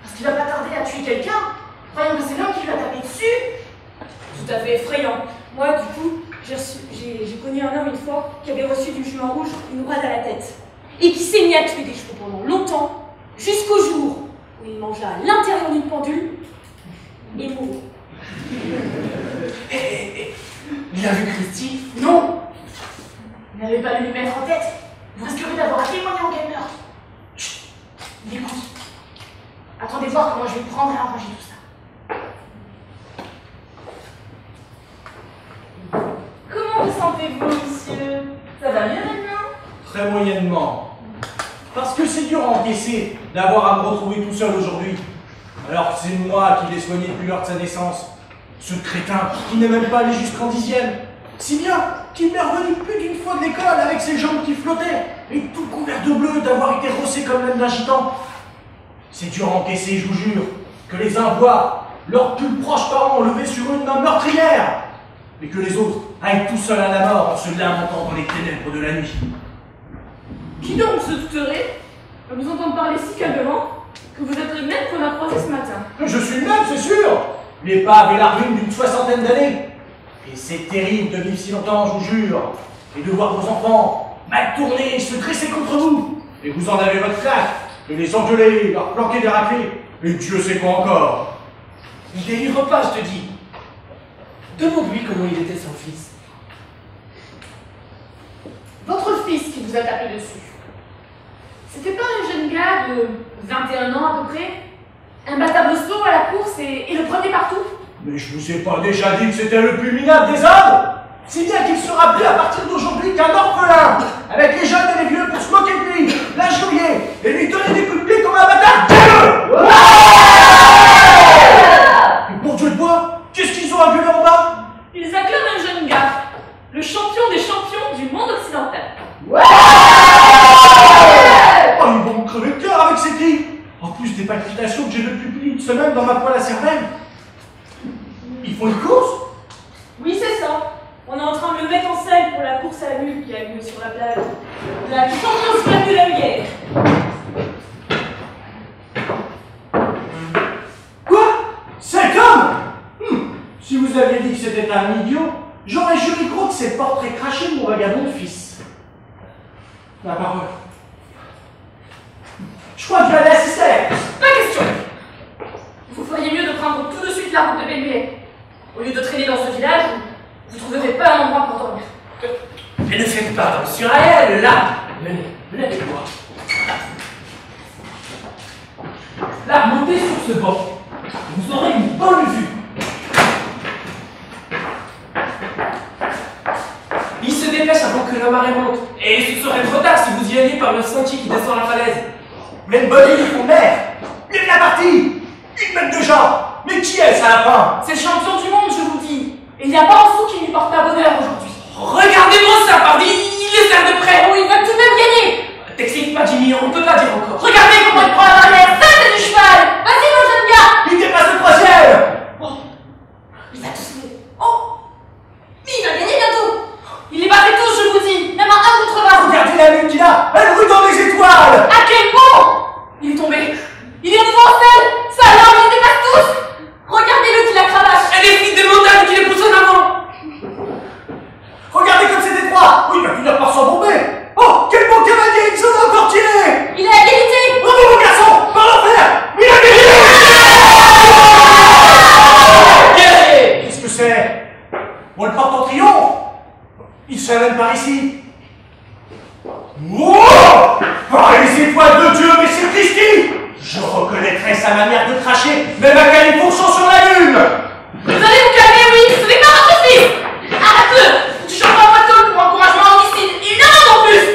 Parce qu'il va pas tarder à tuer quelqu'un, croyant que c'est l'homme qui lui a tapé dessus. Tout à fait effrayant. Moi, du coup, j'ai connu un homme une fois qui avait reçu du jument rouge une roide à la tête. Et qui s'est mis à tuer des chevaux pendant longtemps, jusqu'au jour où il mangea l'intérieur d'une pendule et mourut. Il a vu Christie? Non! Vous n'avez pas dû lui mettre en tête. Vous risquerez d'avoir à témoigner en quel meurtre. Chut! Il écoute. Attendez voir comment je vais prendre et arranger tout ça. Comment vous sentez-vous, monsieur? Ça va mieux maintenant? Très moyennement. Parce que c'est dur à encaisser d'avoir à me retrouver tout seul aujourd'hui. Alors que c'est moi qui l'ai soigné depuis l'heure de sa naissance. Ce crétin qui n'est même pas allé jusqu'en 10e. Si bien qu'il m'est revenu plus d'une fois de l'école avec ses jambes qui flottaient et tout couvert de bleu d'avoir été rossé comme l'âne d'un gitan. C'est dur à encaisser, je vous jure, que les uns voient leurs plus proches parents levés sur une main meurtrière et que les autres aillent tout seuls à la mort en se lamentant dans les ténèbres de la nuit. Qui donc se douterait de vous entendre parler si calmement que vous êtes le même qu'on a croisé ce matin? Je suis le même, c'est sûr. L'épave est la ruine d'une 60aine d'années. Et c'est terrible de vivre si longtemps, je vous jure. Et de voir vos enfants mal tournés et se dresser contre vous. Et vous en avez votre claque. Et les engueuler, leur planquer des raclés. Et Dieu sait quoi encore. Il délire pas, je te dis. Demande-lui comment il était son fils. Votre fils qui vous a tapé dessus. C'était pas un jeune gars de 21 ans à peu près? Imbattable saut à la course et le premier partout? Mais je vous ai pas déjà dit que c'était le plus minable des hommes? Si bien qu'il sera plus à partir d'aujourd'hui qu'un orphelin, avec les jeunes et les vieux pour se moquer de lui, l'injurier et lui donner des coups de pied comme un bâtard. Et pour Dieu de bois, qu'est-ce qu'ils ont à gueuler en bas? Ils acclament un jeune gars, le champion des champions du monde occidental. Oh, ils vont me crever le cœur avec ces cris. En plus des palpitations que j'ai depuis plus d'une semaine dans ma poêle à cervelle. Ils font une course? Oui, c'est ça. On est en train de le mettre en selle pour la course à la mule qui a lieu sur la plage. La Champions Spectaculaire. Quoi? Cet homme? Si vous aviez dit que c'était un idiot, j'aurais juré gros que ces portraits crachés de mon vagabond fils. Ah, Alors, je crois que je vais aller assister. Pas question. Vous feriez mieux de prendre tout de suite la route de Belmuet. Au lieu de traîner dans ce village, vous ne trouverez pas un endroit pour dormir. Mais ne faites pas attention à elle, là. Venez avec moi. Là, montez sur ce banc. Vous aurez une bonne vue. Il se dépêche avant que la marée monte. Et ce serait trop tard si vous y alliez par le sentier qui descend la falaise. Mais une bonne île, mon mère. Il est bien parti. Une meute de gens. Mais qui est-ce à la fin? C'est le champion du monde, je vous dis. Et il n'y a pas un sou qui lui porte pas bonheur aujourd'hui. Regardez-moi ça, pardi. Il les serre de près. Oh, il va tout de même gagner. T'excites pas, Jimmy, on peut pas dire encore. Regardez comment il prend la barrière. Ça, c'est du cheval. Vas-y, mon jeune gars. Il dépasse le troisième. Oh, il va tous les... Oh, mais il va gagner bientôt. Il les battait tous, je vous dis. Même un 1 contre 20. Regardez la lune qu'il a. Elle roule dans les étoiles. À quel moment? Il est tombé. Il est à nouveau en selle. Ça alors, il les dépasse tous. Regardez-le qui la cravache. Elle est fille de montagne qui les pousse en avant. Regardez comme c'est étroit. Oui, il va finir par s'embomber. Oh, quel bon cavalier. Il s'en a encore tiré. Il est à égalité. Bravo, mon garçon. Par l'enfer. Il a gagné. Qu'est-ce que c'est? On le porte en triomphe. Il se même par ici. Wow! Par les étoiles de Dieu, mais c'est Christy! Je reconnaîtrai sa manière de cracher, même à Califourchon sur la lune! Vous allez vous calmer, oui. Ce n'est pas votre fils. Arrête-le. Tu chantes en bateau pour encouragement homicide. Il n'en en plus.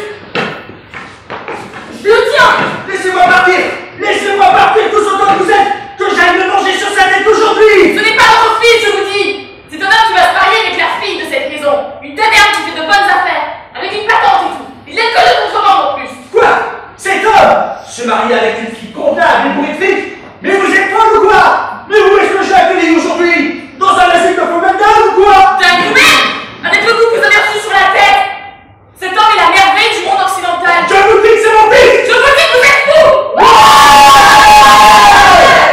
Je le tiens. Laissez-moi partir! Laissez-moi partir tous autant que vous êtes! Que j'aille me manger sur sa tête aujourd'hui! Ce n'est pas votre fils, je vous dis. C'est un homme qui va se marier avec la fille de cette maison. Une taverne qui fait de bonnes affaires. Avec une patente et tout. Il n'est que de contrebande en plus. Quoi? Cet homme se marie avec une fille comptable et bourrée de fric? Mais vous êtes folle ou quoi? Mais où est-ce que j'ai accueilli aujourd'hui? Dans un asile de Fomendal ou quoi? Dingue vous-même. Avec le coup que vous avez reçu sur la tête. Cet homme est la merveille du monde occidental. Je vous dis que c'est mon fils! Je vous dis que vous êtes fou.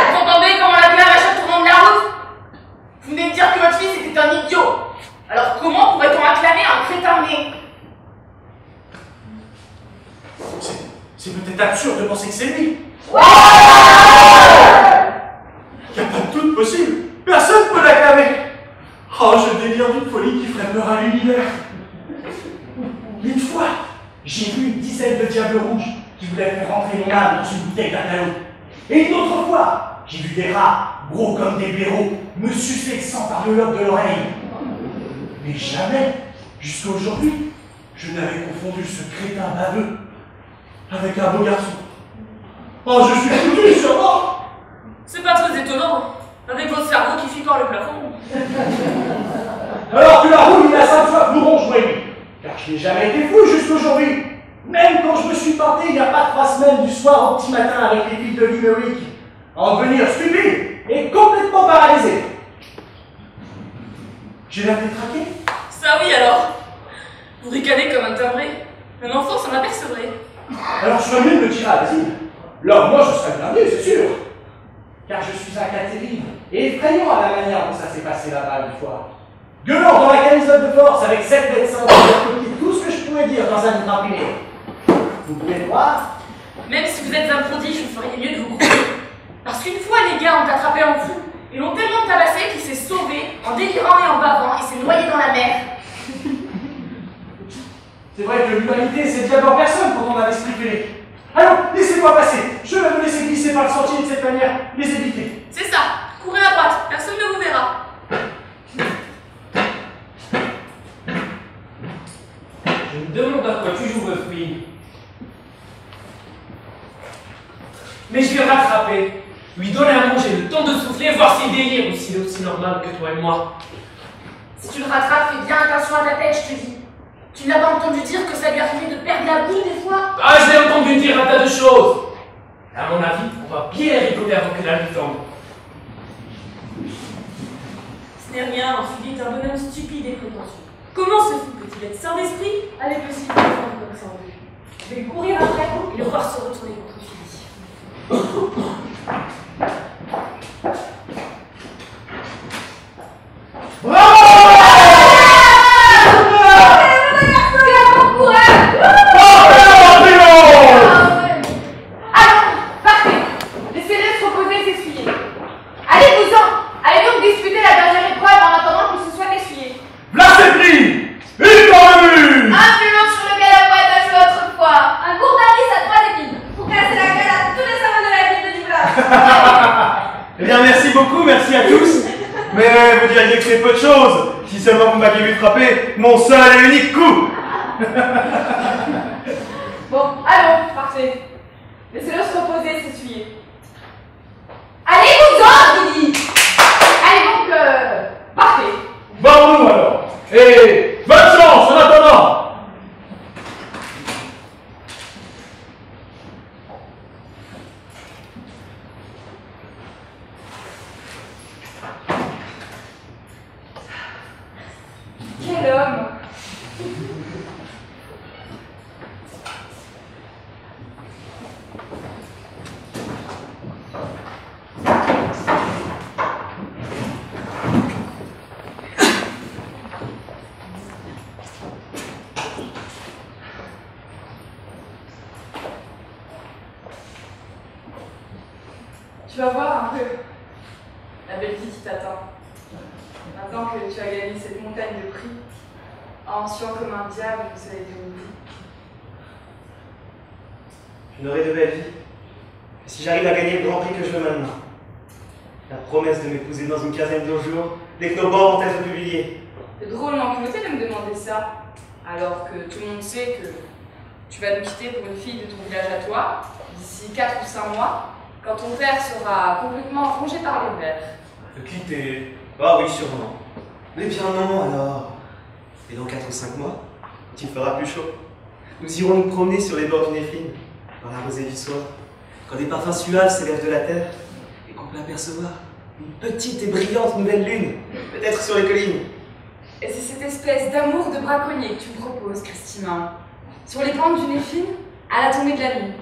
Vous entendez comment la clavache à tournant de la route? Vous venez de dire que votre fils était un idiot. Alors comment pourrait-on acclamer un crétin né? C'est peut-être absurde de penser que c'est lui. Ouais. Il n'y a pas de doute possible. Personne ne peut l'acclamer. Oh, je délire d'une folie qui ferait peur à l'univers. Une fois, j'ai vu une dizaine de diables rouges qui voulaient faire rentrer mon âme dans une bouteille d'Atalo. Et une autre fois, j'ai vu des rats, gros comme des blaireaux, me sucer le sang par le lobe de l'oreille. Mais jamais, jusqu'à aujourd'hui, je n'avais confondu ce crétin baveux avec un beau garçon. Oh, je suis foutu, sûrement. C'est pas très étonnant, avec votre cerveau qui ficore le plafond. Alors que la roue, il a 5 fois plus rond, je voyais. Car je n'ai jamais été fou jusqu'aujourd'hui. Même quand je me suis porté il n'y a pas 3 semaines du soir au petit matin avec les filles de Limerick, en devenir stupide et complètement paralysé. J'ai l'air détraqué. Ça oui alors. Vous ricanez comme un timbré. Un enfant s'en apercevrait. Alors je serais mieux de me tirer à l'asile. Là, moi, je serais bien mieux, c'est sûr. Car je suis un cas terrible et effrayant à la manière dont ça s'est passé là-bas une fois. Gueulant dans la camisole de force avec 7 médecins qui ont copié tout ce que je pouvais dire dans un livre imprimé. Vous pouvez le voir? Même si vous êtes un prodige, vous feriez mieux de vous grouper. Parce qu'une fois, les gars ont attrapé un fou et l'ont tellement tabassé qu'il s'est sauvé en délirant et en bavant et s'est noyé dans la mer. C'est vrai que l'humanité, c'est diable en personne quand on a l'esprit fêlé. Allons, laissez-moi passer. Je vais me laisser glisser par le sentier de cette manière, les éviter. C'est ça. Courez à droite. Personne ne vous verra. Je me demande à quoi tu joues, votre fille. Mais je vais le rattraper. Lui donner à manger, le temps de souffler, voir s'il délire ou s'il est aussi normal que toi et moi. Si tu le rattrapes, fais bien attention à ta tête, je te dis. Tu n'as pas entendu dire que ça lui arrivait de perdre la boule des fois? Ah, je l'ai entendu dire un tas de choses. À mon avis, on va bien rigoler avant que la nuit tombe. Ce n'est rien, il est un bonhomme stupide et prétentieux. Comment ce fou peut-il être sans esprit avec le site de femme comme ça en vue? Je vais courir après et le voir se retourner contre Philly. Oh, pouvez me dire que c'est peu de choses, si seulement vous m'aviez vu frapper mon seul et unique coup. Bon, allons, partez. Laissez-le se reposer et s'essuyer. Allez, vous autres, Lily! Allez donc, partez. Bon, nous alors. Et bonne chance en attendant. Quel homme! Tu vas voir un peu la belle vie qui t'attend. Maintenant que tu as gagné cette montagne de prix, en suant comme un diable, vous savez où. Je n'aurai de belle vie que si j'arrive à gagner le grand prix que je veux maintenant. La promesse de m'épouser dans une quinzaine de jours, dès que nos bords vont être publiés. C'est drôlement culotté de me demander ça, alors que tout le monde sait que tu vas nous quitter pour une fille de ton village à toi, d'ici 4 ou 5 mois, quand ton père sera complètement rongé par les vers. Me quitter? Ah oui, sûrement. Mais bien non, alors. Et dans 4 ou 5 mois, quand il fera plus chaud, nous irons nous promener sur les bords du Néphrine, dans la rosée du soir, quand des parfums suaves s'élèvent de la terre, et qu'on peut apercevoir une petite et brillante nouvelle lune, peut-être sur les collines. Et c'est cette espèce d'amour de braconnier que tu me proposes, Christina. Sur les pentes du Néphrine, à la tombée de la nuit.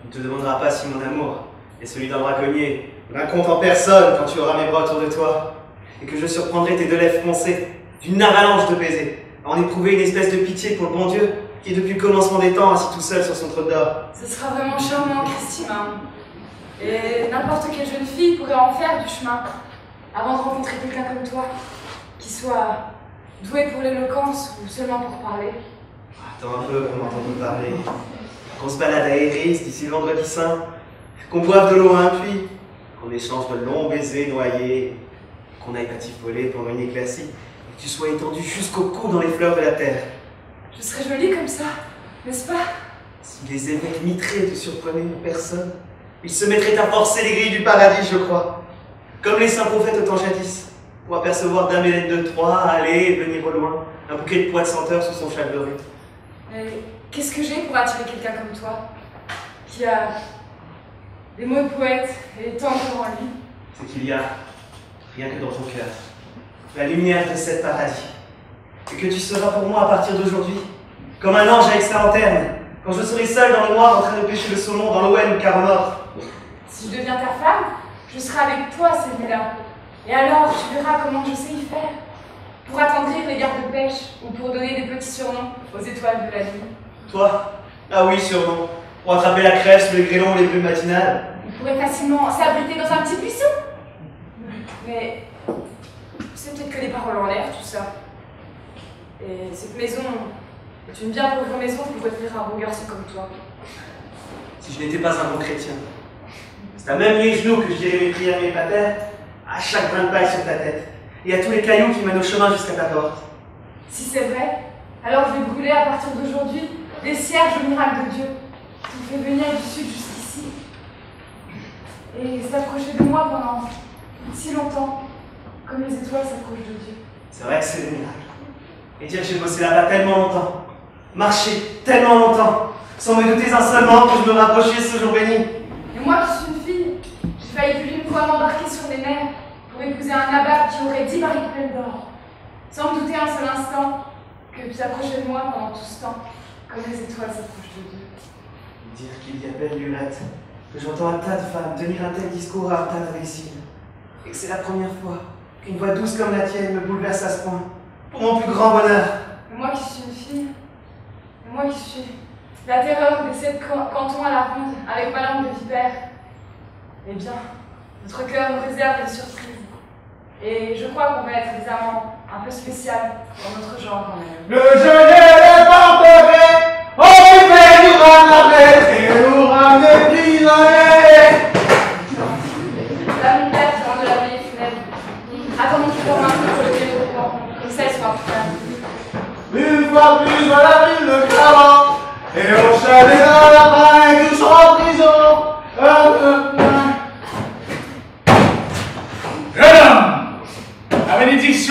Tu ne te demanderas pas si mon amour est celui d'un braconnier, d'un conte en personne quand tu auras mes bras autour de toi, et que je surprendrai tes 2 lèvres foncées d'une avalanche de baisers, à en éprouver une espèce de pitié pour le bon Dieu, qui est depuis le commencement des temps assis tout seul sur son trône d'or. Ce sera vraiment charmant, Christina. Et n'importe quelle jeune fille pourrait en faire du chemin, avant de rencontrer quelqu'un comme toi, qui soit doué pour l'éloquence ou seulement pour parler. Attends un peu pour m'entendre parler. Qu'on se balade à Eris d'ici le vendredi saint, qu'on boive de l'eau à un puits, qu'on échange de longs baisers noyés, qu'on aille patifoler pendant une éclaircie, et que tu sois étendu jusqu'au cou dans les fleurs de la terre. Je serais jolie comme ça, n'est-ce pas? Si les évêques mitrés te surprenaient en personne, ils se mettraient à forcer les grilles du paradis, je crois. Comme les saints prophètes au temps jadis, pour apercevoir Dame Hélène de Troie aller et venir au loin, un bouquet de pois de senteur sous son châle doré. Mais qu'est-ce que j'ai pour attirer quelqu'un comme toi, qui a des mots de poète et des temps encore en lui? C'est qu'il y a, rien que dans ton cœur, la lumière de cet paradis. Et que tu seras pour moi à partir d'aujourd'hui, comme un ange avec sa lanterne, quand je serai seul dans le noir en train de pêcher le saumon dans l'Owen car mort. Si je deviens ta femme, je serai avec toi cette nuit-là. Et alors, tu verras comment je sais y faire. Pour attendrir les gardes de pêche, ou pour donner des petits surnoms aux étoiles de la nuit. Toi? Ah oui, sûrement. Pour attraper la crèche sous les grêlons ou les brumes matinales. On pourrait facilement s'abriter dans un petit buisson. Mais c'est peut-être que des paroles en l'air, tout ça. Et cette maison est une bien pauvre maison pour retenir un bon garçon comme toi. Si je n'étais pas un bon chrétien, c'est à même les genoux que je dirais mes prières mes patères, à chaque brin de paille sur ta tête, et à tous les cailloux qui mènent au chemin jusqu'à ta porte. Si c'est vrai, alors je vais brûler à partir d'aujourd'hui les cierges au miracle de Dieu, qui me fait venir du sud jusqu'ici, et s'approcher de moi pendant si longtemps, comme les étoiles s'approchent de Dieu. C'est vrai que c'est le miracle. Et dire que j'ai bossé là-bas tellement longtemps, marché tellement longtemps, sans me douter un seul moment que je me rapprochais ce jour béni. Et moi qui suis une fille, j'ai failli plus d'une fois m'embarquer sur les mers pour épouser un nabab qui aurait 10 barriques pleines d'or, sans me douter un seul instant que tu t'approchais de moi pendant tout ce temps, comme les étoiles s'approchent de Dieu. Dire qu'il y a belle lurette, que j'entends un tas de femmes tenir un tel discours à un tas d'imbéciles, et que c'est la première fois qu'une voix douce comme la tienne me bouleverse à ce point, pour mon plus grand bonheur. Et moi qui suis une fille, et moi qui suis la terreur des 7 cantons à la ronde avec ma langue de vipère, eh bien, notre cœur nous réserve des surprises. Et je crois qu'on va être des amants un peu spéciaux dans notre genre quand même. Le jeûner les porterait, oh il fait nous ramener, et nous ramener prisonniers. La montagne dans de la vieille fenêtre. Attendons qu'il dorme un peu.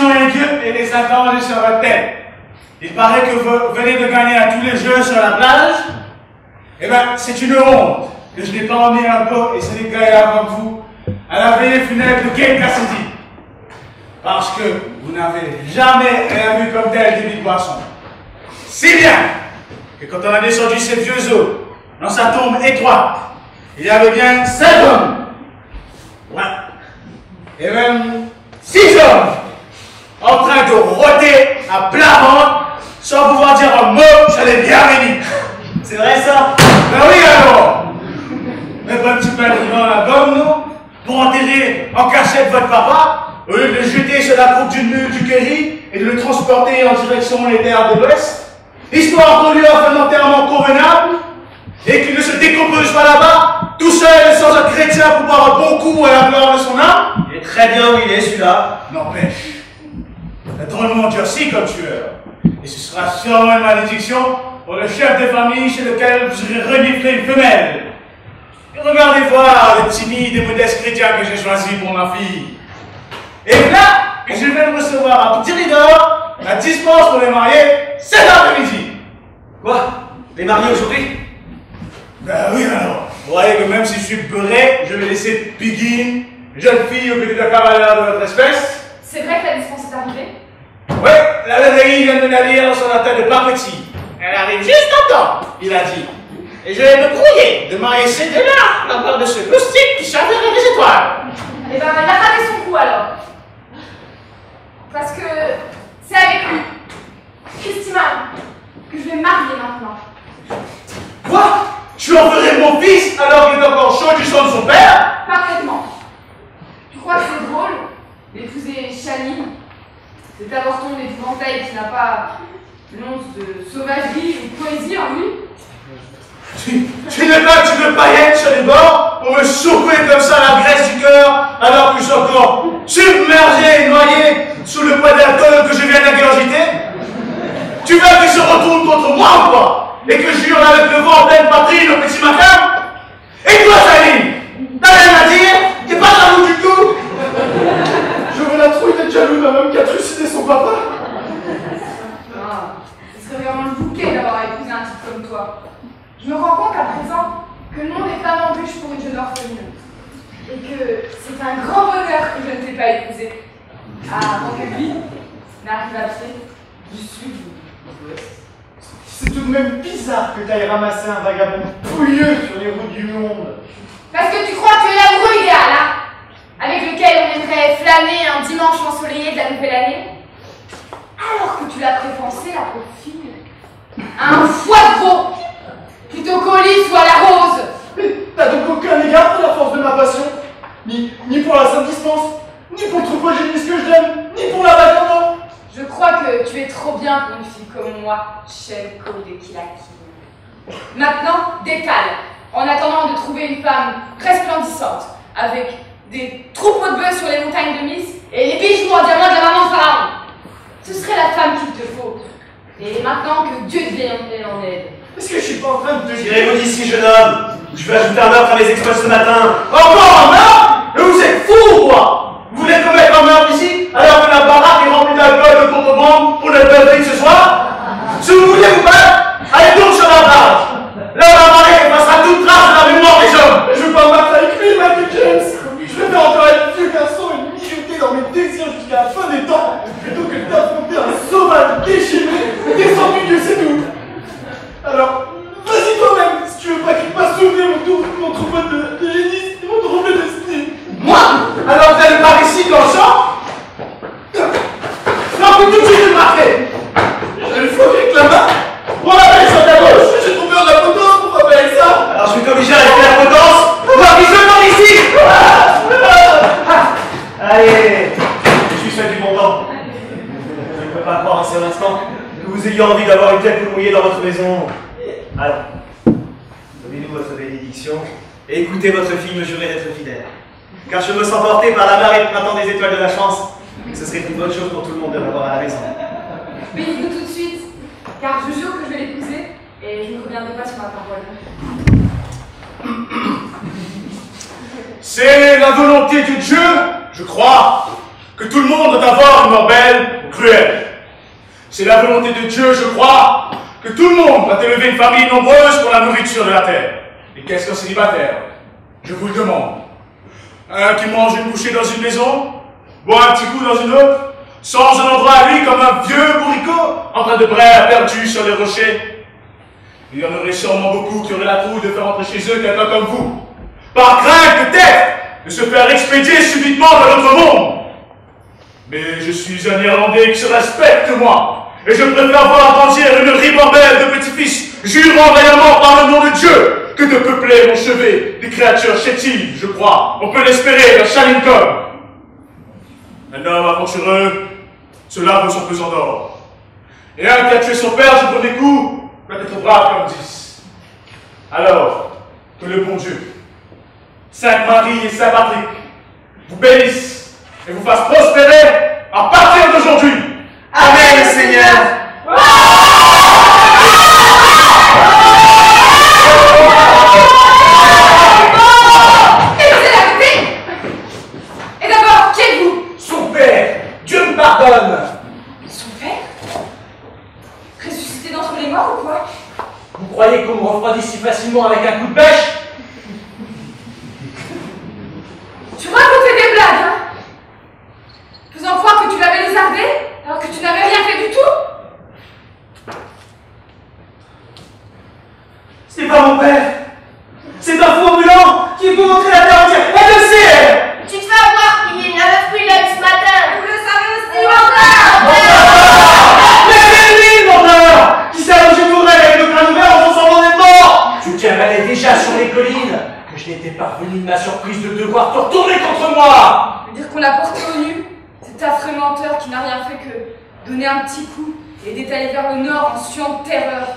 bénédiction et Dieu et les anges sur votre tête. Il paraît que vous venez de gagner à tous les jeux sur la plage. Eh bien, c'est une honte que je n'ai pas emmené un peu et ce n'est gaillard comme vous à la veillée funèbre de Kate Cassidy. Parce que vous n'avez jamais rien vu comme tel débit de boisson. Si bien que quand on a descendu ces vieux os dans sa tombe étroite, il y avait bien 7 hommes. Ouais. Et même 6 hommes en train de rôter à plat ventre sans pouvoir dire un mot, j'allais bien béni. C'est vrai ça? Ben oui alors. Mais pas un petit peu dans la gomme, non? Pour enterrer en cachette votre papa, au lieu de le jeter sur la croupe d'une mule du Kerry et de le transporter en direction des terres de l'Ouest, histoire qu'on lui offre un enterrement convenable et qu'il ne se décompose pas là-bas, tout seul sans un chrétien pour boire un bon coup à la gloire de son âme. Il est très bien où il est celui-là. N'empêche, est drôlement durci comme tueur, et ce sera sûrement une malédiction pour le chef de famille chez lequel vous aurez reniflé une femelle. Et regardez voir le timide et modeste chrétien que j'ai choisi pour ma fille. Et là, je vais le recevoir un petit ridor, la dispense pour les mariés, cet après-midi. Quoi? Les mariés aujourd'hui? Ben oui alors. Vous voyez que même si je suis beurré, je vais laisser Piggy, jeune fille au milieu de cavalière de votre espèce. C'est vrai que la dispense est arrivée? Oui, la laverie vient de la lire sur la tête de Papetit. Elle arrive juste en temps, il a dit. Et je vais me grouiller de marier ces deux-là, la part de ce moustique qui servirait des étoiles. Eh ben, il a raté son coup alors. Parce que c'est avec lui, Christiman, que je vais marier maintenant. Quoi? Tu en ferais mon fils alors qu'il est encore chaud du sang de son père? Parfaitement. Tu crois que c'est drôle d'épouser Channing, cet avorton d'épouvantail qui n'a pas l'once de sauvagerie ou de poésie en lui? Tu n'es pas une paillette sur les bords pour me secouer comme ça la graisse du cœur alors que je suis encore submergé et noyé sous le poids d'alcool que je viens d'ingurgiter? Tu veux qu'il se retourne contre moi ou quoi? Et que je hurle avec le vent en pleine patrie le petit matin? Et toi, Saline? T'as rien à dire? T'es pas jaloux du tout? Je veux la trouille d'être jaloux d'un homme qui a trucidé son papa. Ah, ce serait vraiment le bouquet d'avoir épousé un type comme toi. Je me rends compte à présent que le monde est pas embûche pour une jeune orpheline. Et que c'est un grand bonheur que je ne t'ai pas épousé. Avant que lui n'arrive à pied du sud ou de l'ouest. C'est tout de même bizarre que t'ailles ramasser un vagabond pouilleux sur les routes du monde. Parce que tu crois que tu es l'amoureux idéal, hein? Avec lequel on aimerait flâner un dimanche ensoleillé de la nouvelle année? Alors que tu l'as préfensé, la pauvre fille, à un foie de veau, plutôt qu'au lit ou à la rose. Mais t'as donc aucun égard pour la force de ma passion, ni pour la sainte dispense, ni pour le troupeau génisse que je donne, ni pour la bague en or. Je crois que tu es trop bien pour une fille comme moi, Shenko de Kilaki. Maintenant, décale, en attendant de trouver une femme resplendissante, avec des troupeaux de bœufs sur les montagnes de Mys et les bijoux en diamant de la maman Pharaon. Ce serait la femme qu'il te faut. Et maintenant que Dieu te vienne en aide. Est-ce que je suis pas en train de te dire... Tirez-vous d'ici, jeune homme. Je vais ajouter un meurtre à mes exploits ce matin. Encore un meurtre? Mais vous êtes fous ou quoi? Vous voulez commettre un meurtre ici alors que la baraque est remplie d'alcool de contrebande pour notre beuverie ce soir? Si vous voulez vous battre, allez donc sur la plage. Là, la marée passera toute trace de la mémoire des hommes. Je veux pas me battre avec lui, Michael James. Je vais faire encore un vieux garçon et mijoter dans mes désirs jusqu'à la fin des temps, plutôt que d'affronter un sauvage déchiré, descendu Dieu sait d'où. Alors, vas-y toi-même, si tu veux pas qu'il passe soulever mon troupeau de génisses et mon troupeau de destinée. Moi? Alors vous allez par ici dans le champ? Non, vous tout de suite le marquer. J'ai le faux avec la main. Voilà, avec sur ta gauche, j'ai trouvé de la potence pour frapper avec ça. Alors je vais t'obliger à arrêter la potence. Voir qui se demande ici. Allez, je suis seul du bon temps. Je ne peux pas croire un seul instant que vous ayez envie d'avoir une telle poule mouillée dans votre maison. Alors, donnez-nous votre bénédiction et écoutez votre fille me jurer d'être fidèle. Car je me sens porté par la marée de printemps des étoiles de la chance. Ce serait une bonne chose pour tout le monde de l'avoir à la maison. Bénis-nous tout de suite, car je jure que je vais l'épouser et je ne reviendrai pas sur ma parole. C'est la volonté de Dieu, je crois, que tout le monde doit avoir une mort belle ou cruelle. C'est la volonté de Dieu, je crois, que tout le monde doit élever une famille nombreuse pour la nourriture de la terre. Et qu'est-ce qu'un célibataire? Je vous le demande. Un qui mange une bouchée dans une maison, boit un petit coup dans une autre, sans un endroit à lui comme un vieux bourricot en train de braire perdu sur les rochers. Il y en aurait sûrement beaucoup qui auraient la trouille de faire entrer chez eux quelqu'un comme vous, par crainte peut-être de se faire expédier subitement dans notre monde. Mais je suis un Irlandais qui se respecte, moi, et je préfère voir grandir une ribambelle de petits-fils jurant vaillamment par le nom de Dieu que de peupler mon chevet des créatures chétives, je crois. On peut l'espérer dans Chalincombe. Un homme aventureux se lave de son pesant d'or. Et un qui a tué son père du premier coup doit être brave comme 10. Alors, que le bon Dieu, Sainte Marie et Saint Patrick, vous bénissent et vous fassent prospérer à partir d'aujourd'hui. Amen, Seigneur. Et d'abord, qui êtes-vous? Son père, Dieu me pardonne. Son père? Ressuscité d'entre les morts ou quoi? Vous croyez qu'on me refroidit si facilement avec un coup de bêche? Tu racontais des blagues, hein? Faisant croire que tu l'avais lézardé, alors que tu n'avais rien fait du tout? C'est pas mon père. C'est un fou ambulant qui peut montrer la terre entière. Elle le sait. Tu te fais avoir, il a neuf fruits là ce matin. Vous le savez aussi, Mais lui, menteur, qui s'est allongé pour elle avec le crâne ouvert en pensant qu'on est mort. Tu cavalais déjà sur les collines, que je n'étais pas revenu de ma surprise de devoir te retourner contre moi. veut dire qu'on l'a porté au nu, cet affreux menteur qui n'a rien fait que donner un petit coup et d'étaler vers le nord en suant de terreur.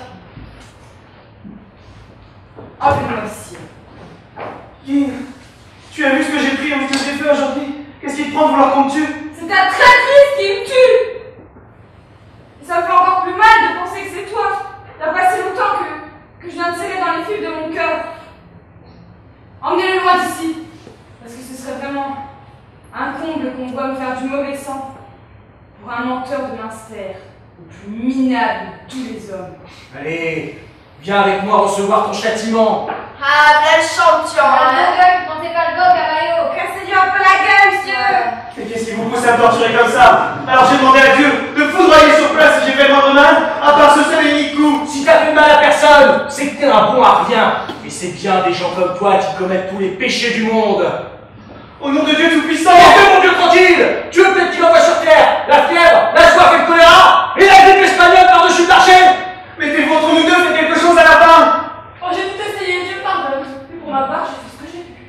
Enlevez-moi ici. Yin, tu as vu ce que j'ai pris ou ce que j'ai fait aujourd'hui? Qu'est-ce qu'il te prend de vouloir qu'on me tue? C'est ta traîtrise qui me tue. Et ça me fait encore plus mal de penser que c'est toi. Il n'y a pas si longtemps que je viens de serrer dans les fibres de mon cœur. Emmenez-le loin d'ici, parce que ce serait vraiment un comble qu'on voit me faire du mauvais sang pour un menteur de Munster, le plus minable de tous les hommes. Allez, viens avec moi recevoir ton châtiment. Ah, belle champion. Pensez pas le go, Cavaillot. Cassez-lui un peu la gueule, monsieur. Mais qu'est-ce qui vous pousse à me torturer comme ça? Alors j'ai demandé à Dieu de foudroyer sur place si j'ai fait le moindre mal, à part ce seul et unique coup. Si t'as fait mal à personne, c'est que t'es un bon à rien. Et c'est bien des gens comme toi qui commettent tous les péchés du monde. Au nom de Dieu Tout-Puissant. Laissez mon Dieu tranquille. Tu veux peut-être qu'il envoie sur terre la fièvre, la soif et le choléra, et la grippe espagnole par-dessus le marché. Mettez-vous entre nous deux, faites quelque chose à la fin. Oh, j'ai tout essayé, Dieu pardonne. Mais pour ma part, j'ai fait ce que j'ai pu.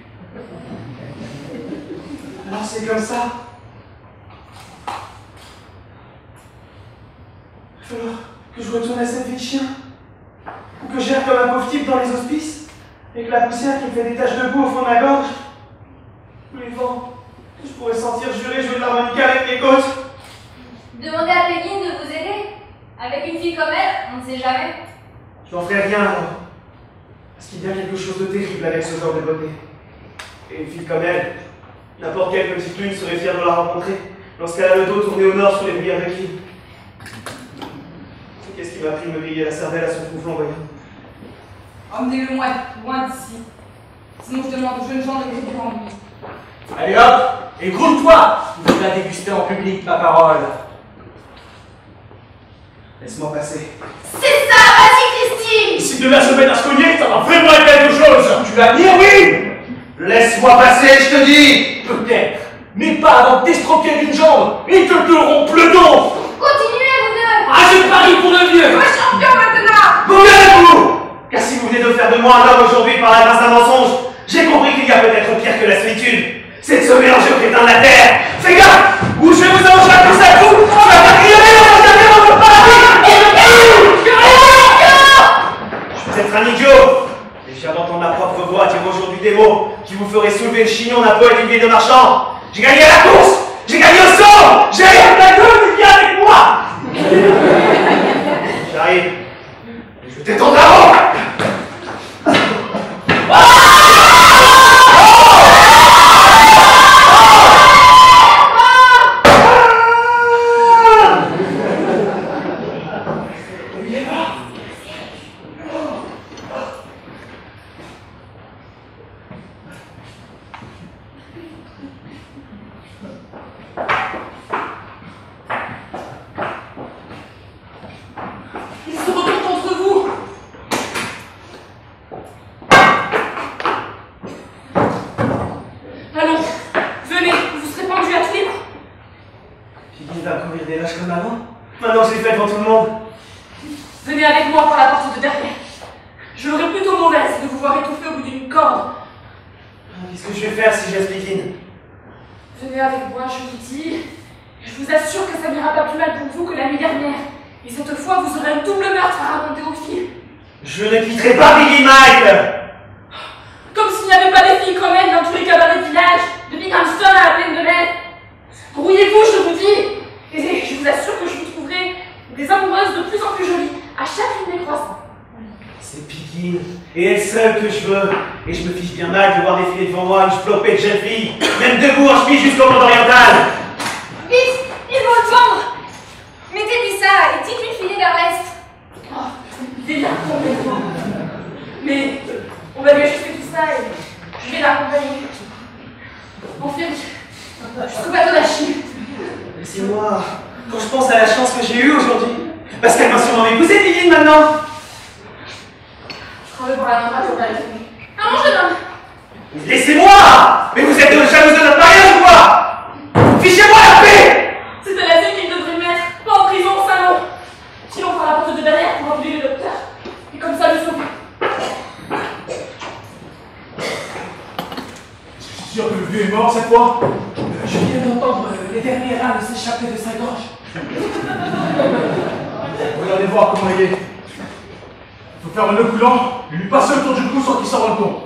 Alors c'est comme ça. Il va falloir que je retourne à cette vie de chien. Ou que j'erre comme un pauvre type dans les hospices, avec la poussière qui me fait des taches de boue au fond de la gorge. Ou les vents que je pourrais sentir jurer jouer de l'harmonica avec mes côtes. Demandez à Peggy de vous aider. Avec une fille comme elle, on ne sait jamais. Je n'en ferai rien, moi. Parce qu'il y a quelque chose de terrible avec ce genre de beauté. Et une fille comme elle, n'importe quelle petite lune serait fière de la rencontrer lorsqu'elle a le dos tourné au nord sur les bruyères de Kiel. Et qu'est-ce qui m'a pris de me griller la cervelle à son cou flamboyant? Emmenez-le loin d'ici. Sinon je demande aux jeunes gens de griller en lui. Allez hop, écoute-toi. Tu vas déguster en public, ma parole. Laisse-moi passer. C'est ça, vas-y Christine. Si de là se mettre à se cogner, ça va vraiment être quelque chose. Tu vas venir, oui. Laisse-moi passer, je te dis. Peut-être, mais pas avant de t'estropier d'une jambe et te rompre le dos. Continuez, vous deux. Ah, je parie pour le vieux. Moi champion maintenant. Bougez-vous. Car si vous venez de faire de moi un homme aujourd'hui par la grâce d'un mensonge, j'ai compris qu'il y a peut-être pire que la solitude. C'est de se mélanger au crétin de la terre. Fais gaffe, ou je vais vous arranger à tous à coup. Tu vas faire crier dans le paradis. Je suis peut-être un idiot, mais je viens d'entendre ma propre voix dire aujourd'hui des mots qui vous feraient soulever le chignon d'un poète d'une vieille de marchand. J'ai gagné à la course, j'ai gagné au saut, j'ai gagné ta gueule, mais viens avec moi. J'arrive, et je t'étendre avant. pris des vaches comme avant. Maintenant que je l'ai fait devant tout le monde. Venez avec moi par la porte de derrière. Je l'aurais plutôt mauvaise de vous voir étouffé au bout d'une corde. Qu'est-ce que je vais faire si je Pekine? Venez avec moi, je vous dis. Je vous assure que ça n'ira pas plus mal pour vous que la nuit dernière. Et cette fois, vous aurez un double meurtre à raconter aux filles. Je ne quitterai pas Biggie Mike. Comme s'il n'y avait pas des filles comme elle dans tous les cabarets de village, de Binghamton à la plaine de l'air. Grouillez-vous, je vous dis. Et je vous assure que je vous trouverai des amoureuses de plus en plus jolies à chacune des croissants. C'est Pekine, et elle seule que je veux. Et je me fiche bien mal de voir défiler devant moi une flopée de jeunes filles, même debout en chemise jusqu'au monde oriental. Vite, ils vont le vendre. Mettez-lui ça et dites-lui de filer vers l'est. Oh, il est bien complètement. Mais on va lui acheter tout ça et je vais l'accompagner. Enfin, je trouve pas de la chine. Laissez-moi, quand je pense à la chance que j'ai eue aujourd'hui, parce qu'elle m'a sûrement épousé, Pekine, maintenant. Je travaille pour la main droite de la famille. Ah, mon jeune homme. Laissez-moi! Mais vous êtes jalouse de notre mariage ou quoi? Fichez-moi la paix! C'est à l'asile qu'il devrait mettre, pas en prison au salon. Sinon par la porte de derrière pour appeler le docteur. Et comme ça le sauver. Je suis sûr que le vieux est mort cette fois. Je viens d'entendre les derniers râles s'échapper de sa gorge. Regardez voir comment il est. Il faut faire un nœud coulant et lui passer autour du cou sans qu'il s'en rende compte.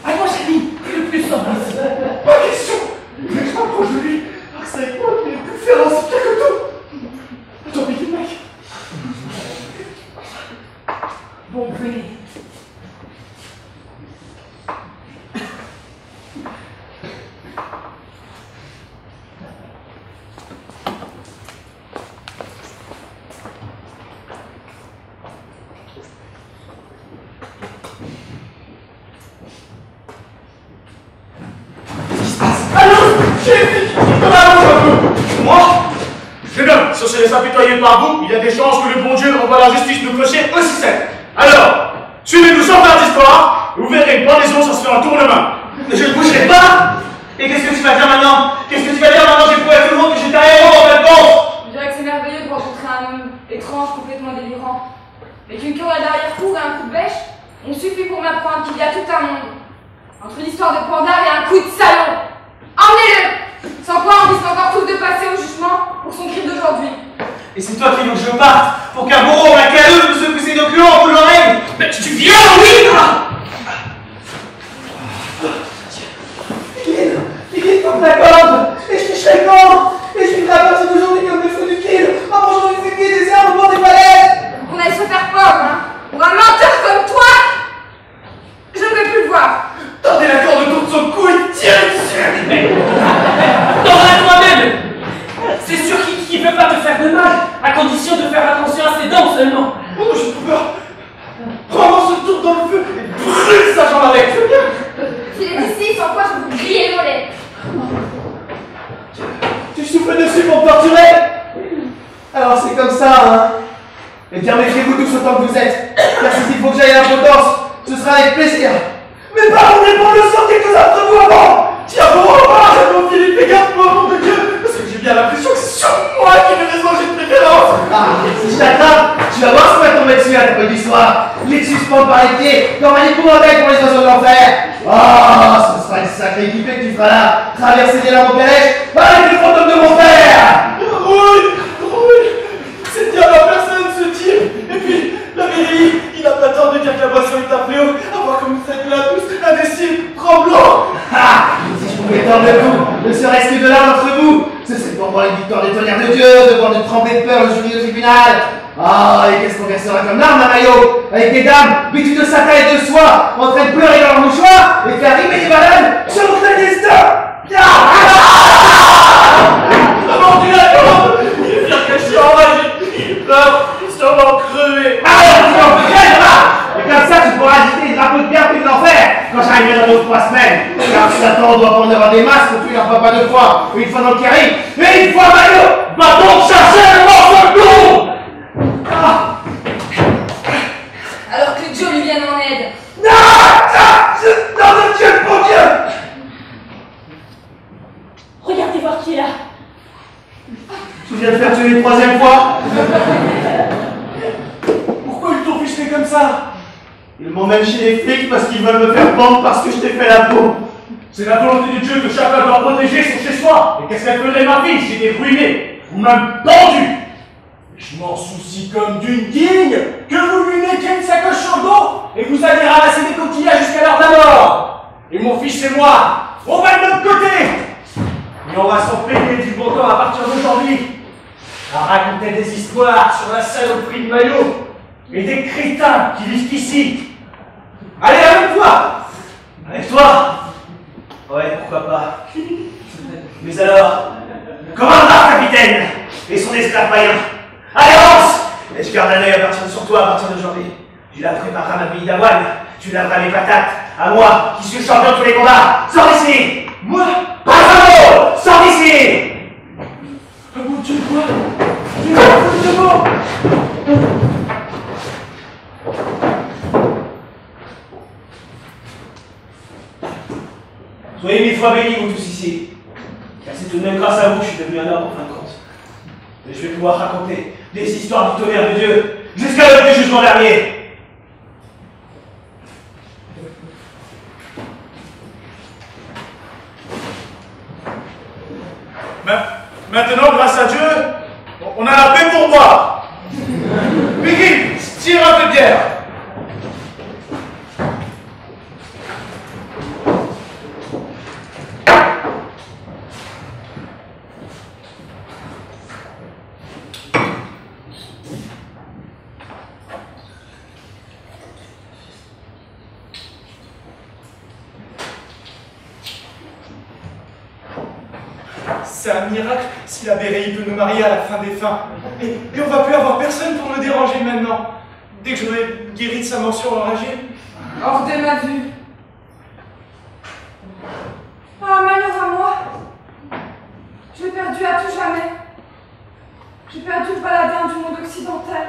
À moi, chérie, t'es le plus sobre ici. Pas question. Mais je m'approche de lui, parce que c'est avec moi qu'il est plus féroce, pire que tout. Attends, Biggie Mike. Bon, venez. Si on se laisse apitoyer par vous, il y a des chances que le bon Dieu envoie la justice nous clocher aussi sec. Alors, suivez-nous sans faire d'histoire, et vous verrez une pendaison, ça se fait un tournement. Mais je ne bougerai pas! Et qu'est-ce que tu vas dire maintenant? Qu'est-ce que tu vas dire maintenant? J'ai prouvé à tout le monde que j'étais un héros en fin de compte! Je dirais que c'est merveilleux de rencontrer un homme étrange, complètement délirant. Mais qu'une querelle d'arrière-cour et un coup de bêche ont suffi pour m'apprendre qu'il y a tout un monde. Entre une histoire de pandard et un coup de salon. Emmenez-le! Sans quoi on risque encore tous de passer au jugement pour son crime d'aujourd'hui. Et c'est toi qui veux que je parte pour qu'un bourreau un caleux nous secoue ses documents en bout l'oreille? Mais tu viens, oui! Pekine comme la corde, et je ficherai le camp, et je vivrai à partir d'aujourd'hui comme des feux du kill, en mangeant du fumier des herbes au bord des palettes. On allait se faire pauvre, hein. Pour un menteur comme toi, je ne veux plus le voir. Tendez la corde autour de son cou et tirez dessus. Tends-la toi-même. C'est sûr qu'il ne veut pas te faire de mal, à condition de faire attention à ses dents seulement. Oh, j'ai trop peur. Prends-moi ce tour dans le feu et brûle sa jambe avec. Filez d'ici, sans quoi je vous grille les mollets. Tu souffles dessus pour me torturer? Alors c'est comme ça, hein? Eh bien méfiez-vous tous autant que vous êtes, car s'il faut que j'aille à l'impotence, ce sera avec plaisir. Mais pardonnez pour le sang quelques-uns d'entre vous avant! Tiens bon, mon Philippe, écarte-moi, nom de Dieu! Parce que j'ai bien l'impression que c'est sur moi qui vais les manger de préférence! Ah, si je t'attrape, tu vas voir ce qu'on va tomber dessus à la fin du soir! Les suspends par les pieds, comme un épouvantail pour les oiseaux de l'enfer! Oh, ce sera une sacrée équipée que tu feras là! Traverser des lames au calèche avec le fantôme de mon père! Oui! C'est bien la personne, ce type! Et puis, la vieille, il n'a pas tort de dire que la boisson est un fléau, à voir comme vous êtes là tous, indécis, tremblants! Ah! Si je pouvais tordre le cou, ne serait-ce que de l'un d'entre vous, ce serait pour voir une victoire des tonnerres de Dieu, de voir de trembler de peur le jury au tribunal! Ah, et qu'est-ce qu'on versera comme larmes, un maillot, avec des dames, vêtues de satin et de soie, en train de pleurer dans leur mouchoir, et faire rimer des bananes sur notre destin! Comment tu la corde? Il est bien que je suis enragé, il pleure, sûrement crevé. Alors, tu en peux crève là! Et comme ça, tu pourras agiter les drapeaux de pierre puis de l'enfer quand j'arriverai dans nos 3 semaines. Car Satan doit prendre avoir des masques pour tuer un papa 2 fois, une fois dans le carré, et une fois maillot! Va donc chercher le morceau de plomb! Alors que Joe lui vienne en aide. Non, de Dieu, mon Dieu! de le faire tuer une troisième fois? Pourquoi ils t'ont fiché comme ça? Ils m'emmènent chez les flics parce qu'ils veulent me faire pendre parce que je t'ai fait la peau. C'est la volonté de Dieu que chacun doit protéger son chez-soi. Et qu'est-ce qu'elle ferait ma fille si j'étais ruiné ou même pendu? Je m'en soucie comme d'une guigne que vous lui mettiez une sacoche sur le dos et vous allez ramasser des coquillages jusqu'à l'heure de la mort. Et mon fils et moi, on va de notre côté. Et on va s'en payer du bon temps à partir d'aujourd'hui. À raconter des histoires sur la saloperie de maillot et des crétins qui vivent ici. Allez, avec toi. Avec toi? Ouais, pourquoi pas. Mais alors, comment va, capitaine? Et son esclave païen? Allez, avance! Et je garde un œil sur toi à partir d'aujourd'hui. Tu la prépareras ma bille d'avoine, tu laveras mes patates, à moi, qui suis champion de tous les combats. Sors d'ici! Moi? Pas un mot! Sors d'ici! Ah mon Dieu, quoi? Tu m'as foutu de mort! Soyez 1000 fois bénis, vous tous ici. Car c'est tout de même grâce à vous que je suis devenu un homme en fin de compte. Et je vais pouvoir raconter des histoires du tonnerre de Dieu jusqu'à l'heure du jugement dernier. Maintenant, grâce à Dieu, on a la paix pour boire. Vicky, tire un peu de bière. C'est un miracle si la Béréi peut nous marier à la fin des fins. Et on va plus avoir personne pour me déranger maintenant. Dès que j'aurai guéri de sa morsure enragée. Hors de ma vue. Ah, malheur à moi. Je l'ai perdu à tout jamais. J'ai perdu le paladin du monde occidental.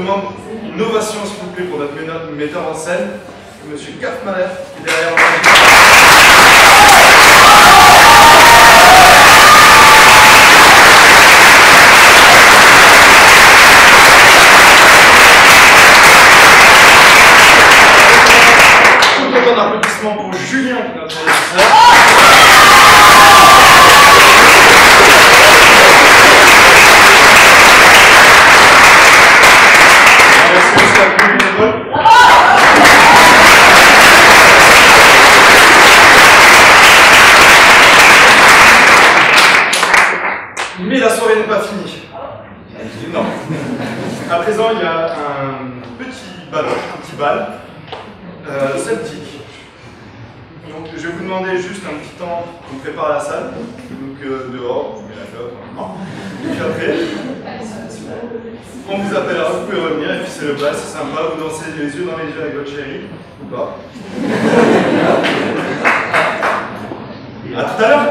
demande une ovation, s'il vous plaît, pour notre metteur en scène, Monsieur Kaufmann, qui est derrière moi. Autant d'applaudissements pour Julien, qui est notre régisseur. Mais la soirée n'est pas finie. Non. À présent, il y a un petit ballon, un petit bal, celtique. Donc, je vais vous demander juste un petit temps qu'on prépare la salle. Donc, dehors, vous mettez la clope, normalement. Et puis après, on vous appellera, vous pouvez revenir, et puis c'est le bal, c'est sympa, vous dansez les yeux dans les yeux avec votre chérie, ou pas. À tout à l'heure.